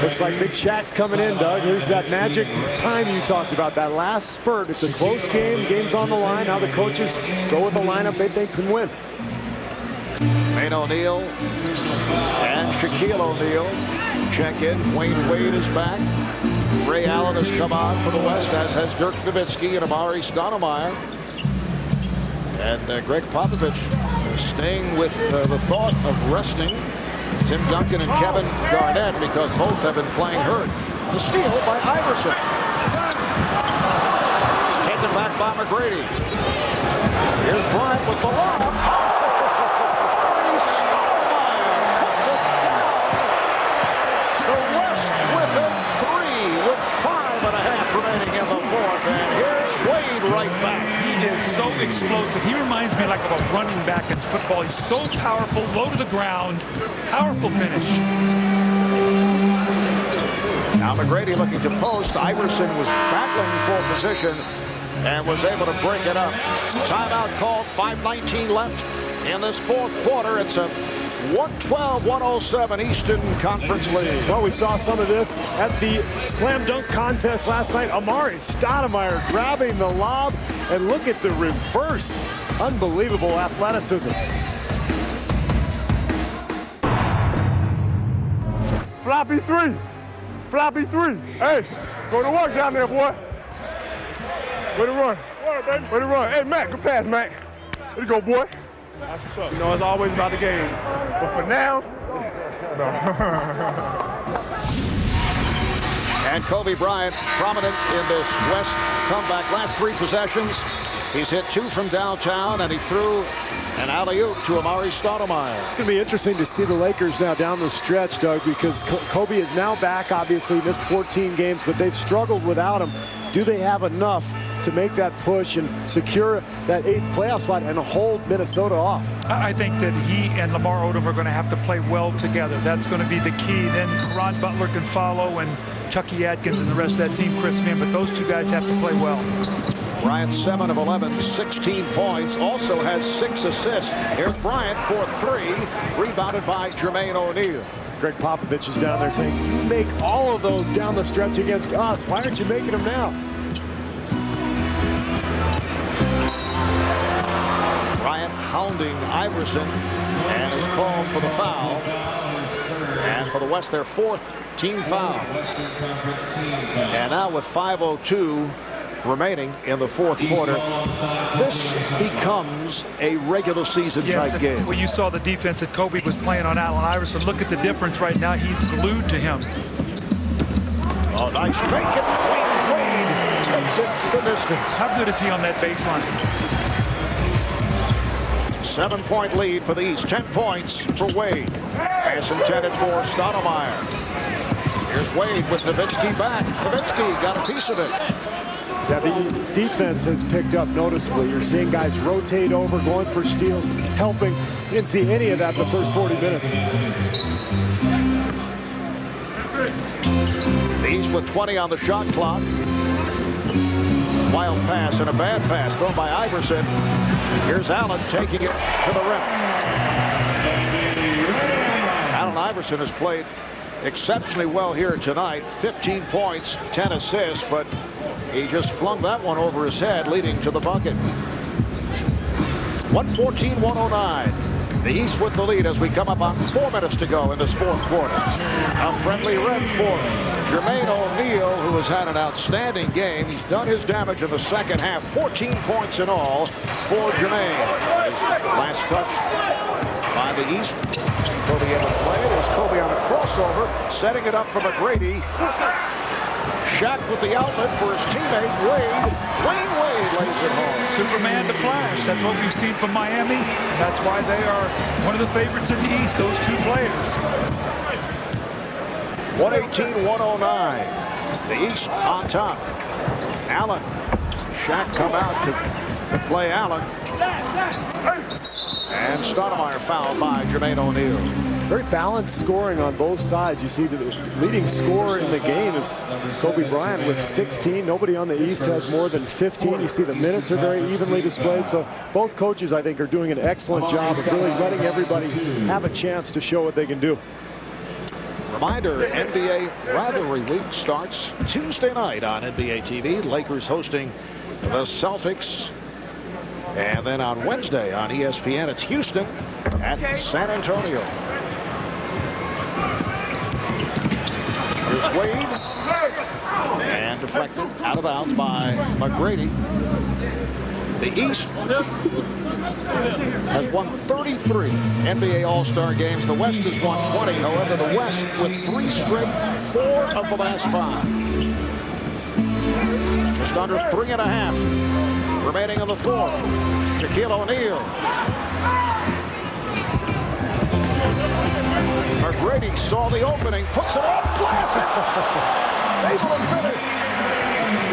Looks like Big Shaq's coming in, Doug. Here's that magic time you talked about, that last spurt. It's a close game. Game's on the line. Now the coaches go with a lineup they think can win. Wayne O'Neal and Shaquille O'Neal check in. Dwayne Wade is back. Ray Allen has come on for the West, as has Dirk Nowitzki and Amari Stoudemire. And Greg Popovich staying with the thought of resting Tim Duncan and Kevin Garnett because both have been playing hurt. The steal by Iverson. It's taken back by McGrady. Here's Bryant with the lob. So explosive. He reminds me like of a running back in football. He's so powerful, low to the ground, powerful finish. Now McGrady looking to post. Iverson was battling for position and was able to break it up. Timeout called, 5:19 left in this fourth quarter. It's a 112-107 Eastern Conference lead. Well, we saw some of this at the slam dunk contest last night. Amari Stoudemire grabbing the lob, and look at the reverse. Unbelievable athleticism. Floppy three. Floppy three. Hey, go to work down there, boy. Way to run. Way to run. Hey, Matt, good pass, Matt. Way to go, boy. That's what's up. You know, it's always about the game. But for now, Colorado. And Kobe Bryant prominent in this West comeback. Last 3 possessions, he's hit 2 from downtown, and he threw an alley-oop to Amari Stoudemire. It's going to be interesting to see the Lakers now down the stretch, Doug, because Kobe is now back. Obviously missed 14 games, but they've struggled without him. Do they have enough to make that push and secure that 8th playoff spot and hold Minnesota off? I think that he and Lamar Odom are going to have to play well together. That's going to be the key. Then Ron Butler can follow, and Chucky Atkins and the rest of that team, Chris Mann, but those 2 guys have to play well. Bryant 7 of 11, 16 points, also has 6 assists. Here's Bryant for 3, rebounded by Jermaine O'Neal. Greg Popovich is down there saying, you make all of those down the stretch against us. Why aren't you making them now? Bryant hounding Iverson and is called for the foul. And for the West, their 4th team foul. And now with 5:02 remaining in the 4th quarter, this becomes a regular season type game. Well, you saw the defense that Kobe was playing on Allen Iverson. Look at the difference right now. He's glued to him. Oh, nice fake it. Wade takes it the distance. How good is he on that baseline? 7-point lead for the East. 10 points for Wade. Pass intended for Stoudemire. Here's Wade with Nowitzki back. Nowitzki got a piece of it. Yeah, the defense has picked up noticeably. You're seeing guys rotate over, going for steals, helping. You didn't see any of that in the first 40 minutes. The East with 20 on the shot clock. Wild pass and a bad pass thrown by Iverson. Here's Allen taking it to the rim. Allen Iverson has played exceptionally well here tonight. 15 points, 10 assists, but he just flung that one over his head, leading to the bucket. 114-109. The East with the lead as we come up on 4 minutes to go in this 4th quarter. A friendly red for Jermaine O'Neal, who has had an outstanding game. He's done his damage in the second half. 14 points in all for Jermaine. Last touch by the East. Kobe able to play it. It was Kobe on a crossover, setting it up for McGrady. Shaq with the outlet for his teammate, Wade. Dwayne Wade lays it home. Superman to Flash. That's what we've seen from Miami. That's why they are one of the favorites in the East, those 2 players. 118-109. The East on top. Allen. Shaq come out to play Allen. And Stoudemire fouled by Jermaine O'Neal. Very balanced scoring on both sides. You see the leading scorer in the game is Kobe Bryant with 16. Nobody on the East has more than 15. You see the minutes are very evenly displayed. So both coaches, I think, are doing an excellent job of really letting everybody have a chance to show what they can do. Reminder, NBA Rivalry Week starts Tuesday night on NBA TV. Lakers hosting the Celtics. And then on Wednesday on ESPN, it's Houston at San Antonio. Here's Wade. And deflected out of bounds by McGrady. The East has won 33 NBA All-Star games. The West has won 20. However, the West with 3 straight, 4 of the last 5. Just under 3.5 remaining in the 4th. Shaquille O'Neal. McGrady saw the opening, puts it off glass. Able to finish.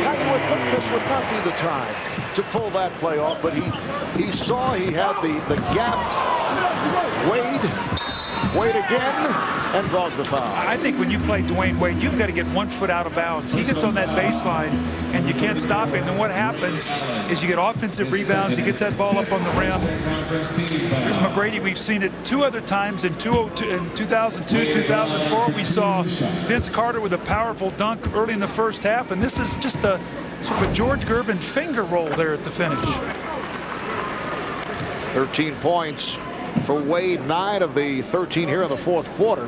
Now you would think this would not be the time to pull that play off, but he saw he had the gap. Wade again, and draws the foul. I think when you play Dwayne Wade, you've got to get 1 foot out of bounds. He gets on that baseline, and you can't stop him. And what happens is you get offensive rebounds. He gets that ball up on the rim. Here's McGrady. We've seen it 2 other times in 2002, 2004. We saw Vince Carter with a powerful dunk early in the first half, and this is just a sort of a George Gervin finger roll there at the finish. 13 points for Wade, 9 of the 13 here in the 4th quarter.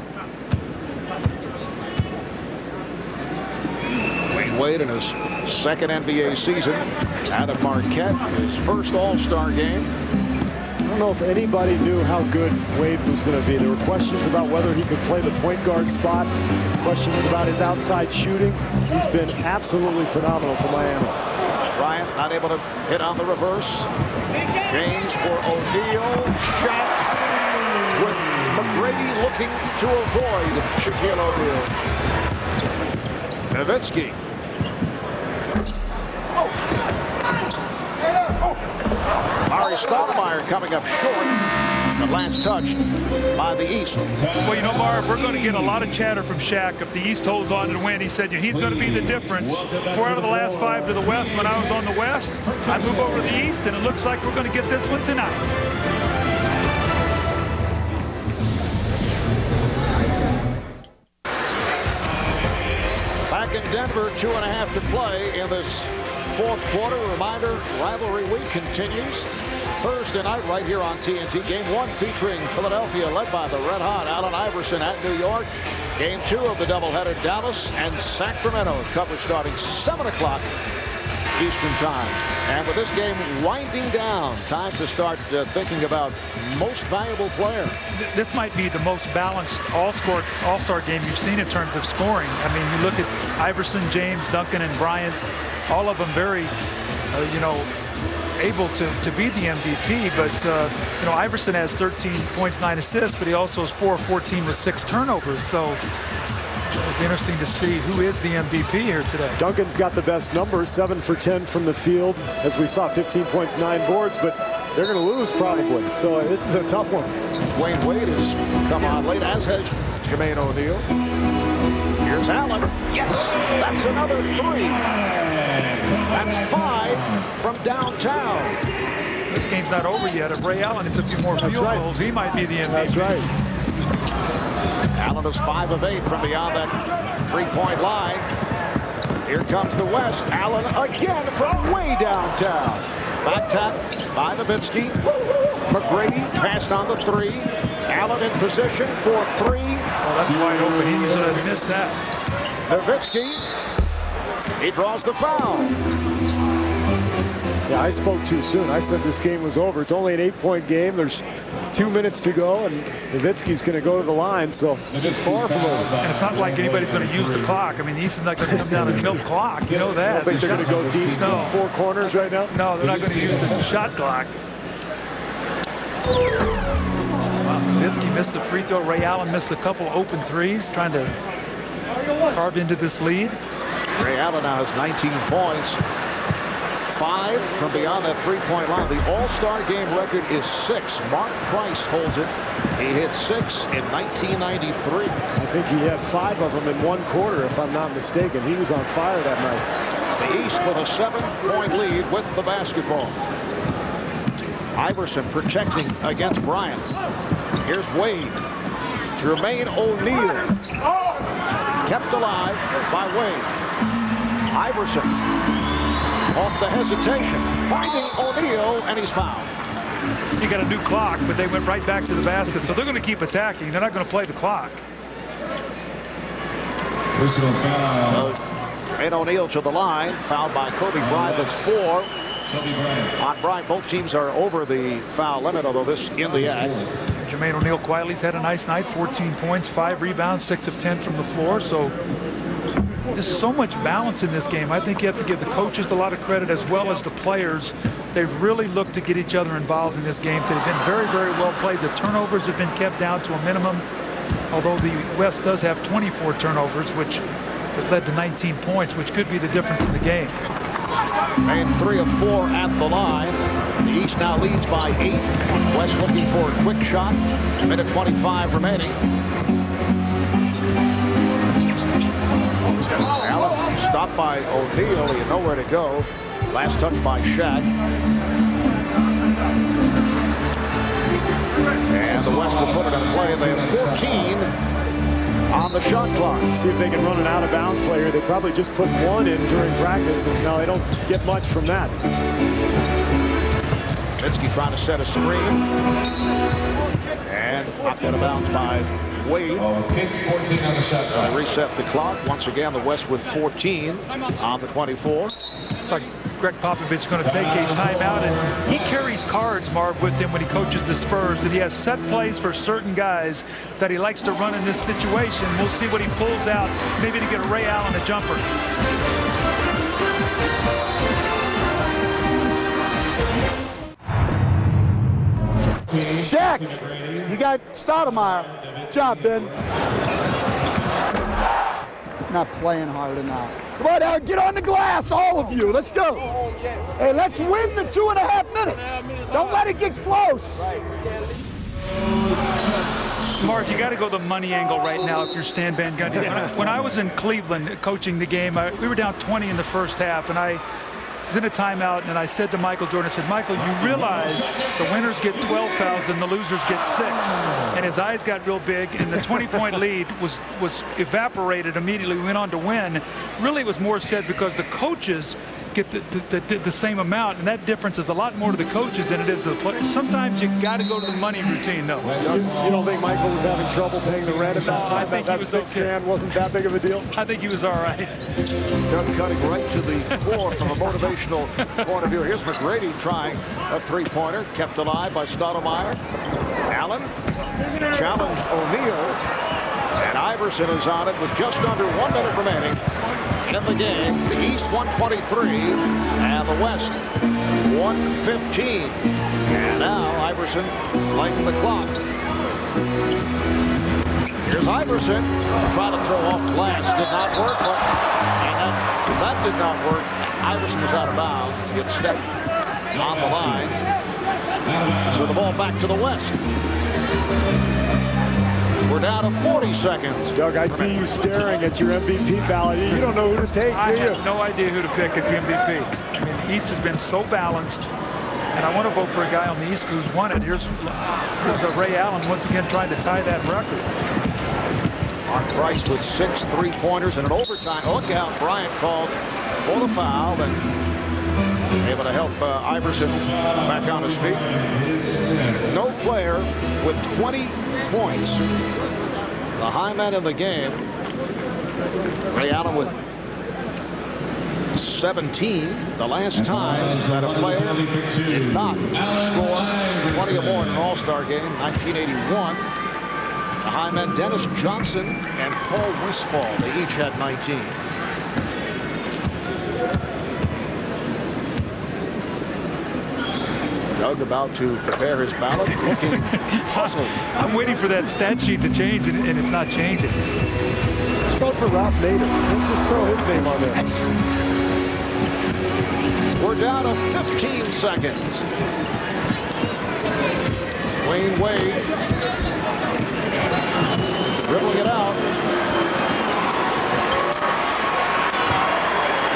Dwayne Wade in his 2nd NBA season out of Marquette, his first All-Star game. don't know if anybody knew how good Wade was going to be. There were questions about whether he could play the point guard spot, questions about his outside shooting. He's been absolutely phenomenal for Miami. Bryant not able to hit on the reverse. James for O'Neal. Shot with McGrady looking to avoid Shaquille O'Neal. Nowitzki. Ari Stoudemire coming up short. The last touch by the East. Well, you know, Marv, we're going to get a lot of chatter from Shaq if the East holds on to win. He said he's going to be the difference. 4 out of the last 5 to the West. When I was on the West, I move over to the East, and it looks like we're going to get this one tonight. Back in Denver, 2.5 to play in this fourth quarter. Reminder, rivalry week continues. Thursday night right here on TNT. Game 1 featuring Philadelphia, led by the red-hot Allen Iverson at New York. Game 2 of the doubleheader, Dallas and Sacramento. Coverage starting 7 o'clock Eastern time. And with this game winding down, time to start thinking about most valuable player. This might be the most balanced all-star game you've seen in terms of scoring. I mean, you look at Iverson, James, Duncan, and Bryant, all of them very, able to be the MVP, but Iverson has 13 points, 9 assists, but he also has 4 of 14 with 6 turnovers. So it'll be interesting to see who is the MVP here today. Duncan's got the best numbers, 7 for 10 from the field, as we saw, 15 points, 9 boards, but they're going to lose probably. So this is a tough one. Dwayne Wade has come on late, as has Jermaine O'Neal. Here's Allen. Yes, that's another 3. That's 5 from downtown. This game's not over yet. If Ray Allen hits a few more field goals, he might be the MVP. That's right. Allen is 5 of 8 from beyond that 3-point line. Here comes the West. Allen again from way downtown. Back tap by Nowitzki. McGrady passed on the 3. Allen in position for 3. Oh, that's wide open. He missed that. Nowitzki. He draws the foul. Yeah, I spoke too soon. I said this game was over. It's only an 8-point game. There's 2 minutes to go, and Nowitzki's going to go to the line, so it's far from over. And it's not like anybody's going to use the clock. I mean, the East is not going to come down and milk the clock. You know that. I think they're going to go deep in 4 corners right now? No, they're not going to use the shot clock. Wow, Nowitzki missed the free throw. Ray Allen missed a couple open threes, trying to carve into this lead. Ray Allen now has 19 points. 5 from beyond that 3-point line. The All-Star game record is 6. Mark Price holds it. He hit 6 in 1993. I think he had 5 of them in 1 quarter, if I'm not mistaken. He was on fire that night. The East with a 7-point lead with the basketball. Iverson protecting against Bryant. Here's Wade. Jermaine O'Neal. Kept alive by Wade. Iverson off the hesitation, finding O'Neal, and he's fouled. You got a new clock, but they went right back to the basket, so they're going to keep attacking. They're not going to play the clock. Personal foul. Jermaine O'Neal to the line, fouled by Kobe Bryant. That's 4 on Bryant. Both teams are over the foul limit, although this in the act. Jermaine O'Neal quietly's had a nice night. 14 points, 5 rebounds, 6 of 10 from the floor. So just so much balance in this game. I think you have to give the coaches a lot of credit as well as the players. They've really looked to get each other involved in this game. They've been very, very well played. The turnovers have been kept down to a minimum, although the West does have 24 turnovers, which has led to 19 points, which could be the difference in the game. Made 3 of 4 at the line. The East now leads by 8. West looking for a quick shot. Minute 25 remaining. Allen stopped by O'Neal. He had nowhere to go. Last touch by Shaq. And the West will put it in play. They have 14 on the shot clock. See if they can run an out-of-bounds player. They probably just put 1 in during practice, and now they don't get much from that. Nowitzki trying to set a screen. And knocked out of bounds by Wade. 14 on the shot clock. Reset the clock. Once again, the West with 14 on the 24. It's like Greg Popovich is going to take a timeout, and he carries cards, Marv, with him when he coaches the Spurs, and he has set plays for certain guys that he likes to run in this situation. We'll see what he pulls out, maybe to get Ray Allen a jumper. Shaq, you got Stoudemire. Good job, Ben. Not playing hard enough. Come on now, get on the glass, all of you. Let's go. Hey, let's win the 2.5 minutes. Don't let it get close. Mark, you got to go the money angle right now if you're Stan Van Gundy. When I was in Cleveland coaching the game, we were down 20 in the first half, and I was in a timeout, and I said to Michael Jordan, I said, Michael, you realize the winners get 12 fouls and the losers get 6. And his eyes got real big, and the 20-point lead was evaporated immediately. We went on to win. Really, it was more said because the coaches get the same amount, and that difference is a lot more to the coaches than it is to the players. Sometimes you got to go to the money routine, though. You don't think Michael was having trouble paying the rent at that time? I think that 6 grand wasn't that big of a deal? I think he was all right. Doug cutting right to the core from a motivational point of view. Here's McGrady trying a three-pointer, kept alive by Stoudemire. Allen challenged O'Neal, and Iverson is on it with just under 1 minute remaining in the game. The East 123 and the West 115. And now Iverson lighting the clock. Here's Iverson trying to throw off glass. Did not work, but that did not work. Iverson was out of bounds. He gets stepped on the line. So the ball back to the West. We're down to 40 seconds. Doug, I see you staring at your MVP ballot. You don't know who to take, do you? I have no idea who to pick as the MVP. I mean, the East has been so balanced, and I want to vote for a guy on the East who's won it. Here's Ray Allen once again trying to tie that record. Mark Price with 6 3-pointers and an overtime. Look out, Bryant called for the foul and able to help Iverson back on his feet. No player with 20 points. The high man in the game. Ray Allen with 17. The last time that a player did not score 20 or more in an All-Star game, 1981. The high men Dennis Johnson and Paul Westphal. They each had 19. Doug about to prepare his ballot, looking puzzled. I'm waiting for that stat sheet to change, and it's not changing. Just vote for Ralph Nader. Let's just throw his name on there. We're down to 15 seconds. Wayne Wade dribbling it out.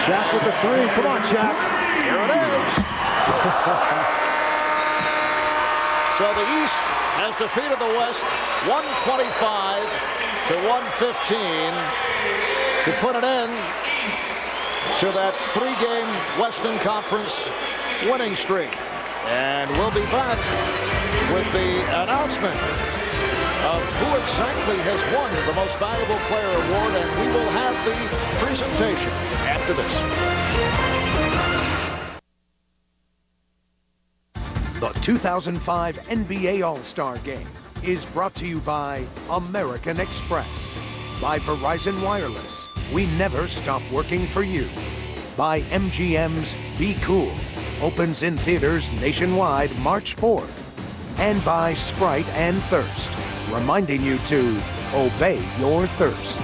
Shaq with the 3. Come on, Shaq. Here it is. So the East has defeated the West 125 to 115 to put an end to that 3-game Western Conference winning streak. And we'll be back with the announcement of who exactly has won the Most Valuable Player Award, and we will have the presentation after this. The 2005 NBA All-Star Game is brought to you by American Express, by Verizon Wireless, we never stop working for you, by MGM's Be Cool, opens in theaters nationwide March 4th, and by Sprite and Thirst, reminding you to obey your thirst.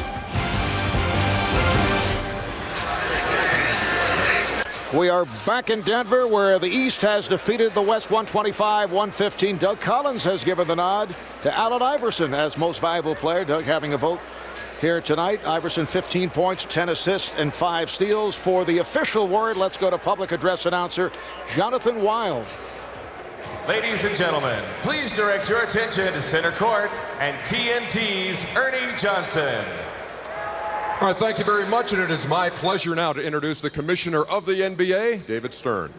We are back in Denver, where the East has defeated the West 125-115. Doug Collins has given the nod to Allen Iverson as most valuable player. Doug having a vote here tonight. Iverson 15 points, 10 assists, and 5 steals. For the official word, let's go to public address announcer Jonathan Wild. Ladies and gentlemen, please direct your attention to center court and TNT's Ernie Johnson. All right, thank you very much, and it is my pleasure now to introduce the commissioner of the NBA, David Stern.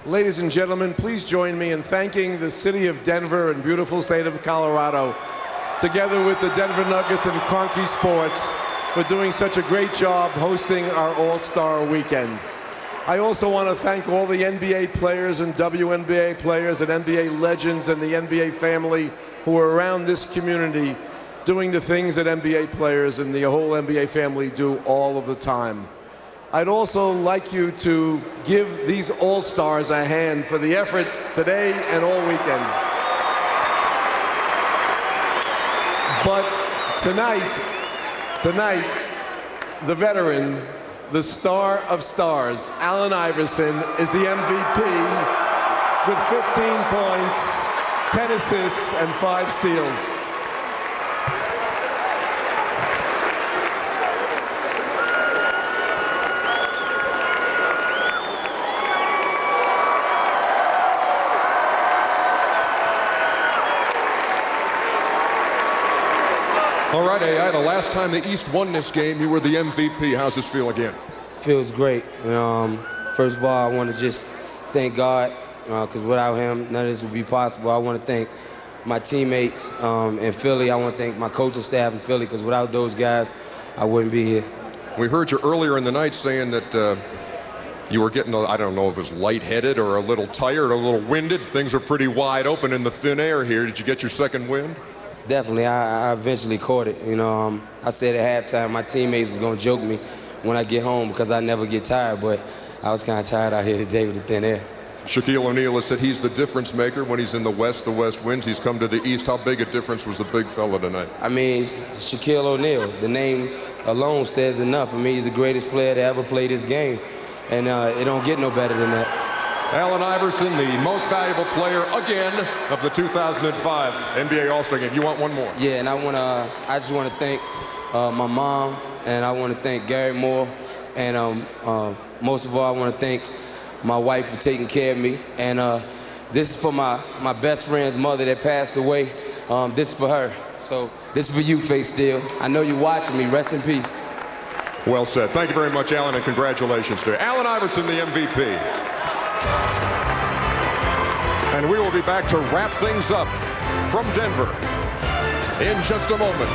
Ladies and gentlemen, please join me in thanking the city of Denver and beautiful state of Colorado, together with the Denver Nuggets and Conkey Sports, for doing such a great job hosting our All-Star Weekend. I also want to thank all the NBA players and WNBA players and NBA legends and the NBA family who are around this community doing the things that NBA players and the whole NBA family do all of the time. I'd also like you to give these All-Stars a hand for the effort today and all weekend. But tonight, the veteran, the star of stars, Allen Iverson, is the MVP with 15 points, 10 assists, and 5 steals. All right, AI, the last time the East won this game, you were the MVP. How's this feel again? Feels great. First of all, I want to just thank God, because without him, none of this would be possible. I want to thank my teammates in Philly. I want to thank my coaching staff in Philly, because without those guys, I wouldn't be here. We heard you earlier in the night saying that you were getting, I don't know if it was lightheaded or a little tired, a little winded. Things are pretty wide open in the thin air here. Did you get your second wind? Definitely, I eventually caught it. I said at halftime my teammates was gonna joke me when I get home because I never get tired, but I was kind of tired out here today with the thin air. Shaquille O'Neal has said he's the difference maker. When he's in the West wins. He's come to the East. How big a difference was the big fella tonight? I mean, Shaquille O'Neal, the name alone says enough. I mean, he's the greatest player to ever play this game, and it don't get no better than that. Allen Iverson, the most valuable player again of the 2005 NBA All-Star Game. You want one more? Yeah, and I just want to thank my mom, and I want to thank Gary Moore, and most of all, I want to thank my wife for taking care of me. And this is for my best friend's mother that passed away. This is for her. So this is for you, Face Steel. I know you're watching me. Rest in peace. Well said. Thank you very much, Allen, and congratulations to you. Allen Iverson, the MVP. And we will be back to wrap things up from Denver in just a moment.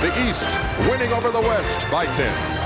The East winning over the West by 10.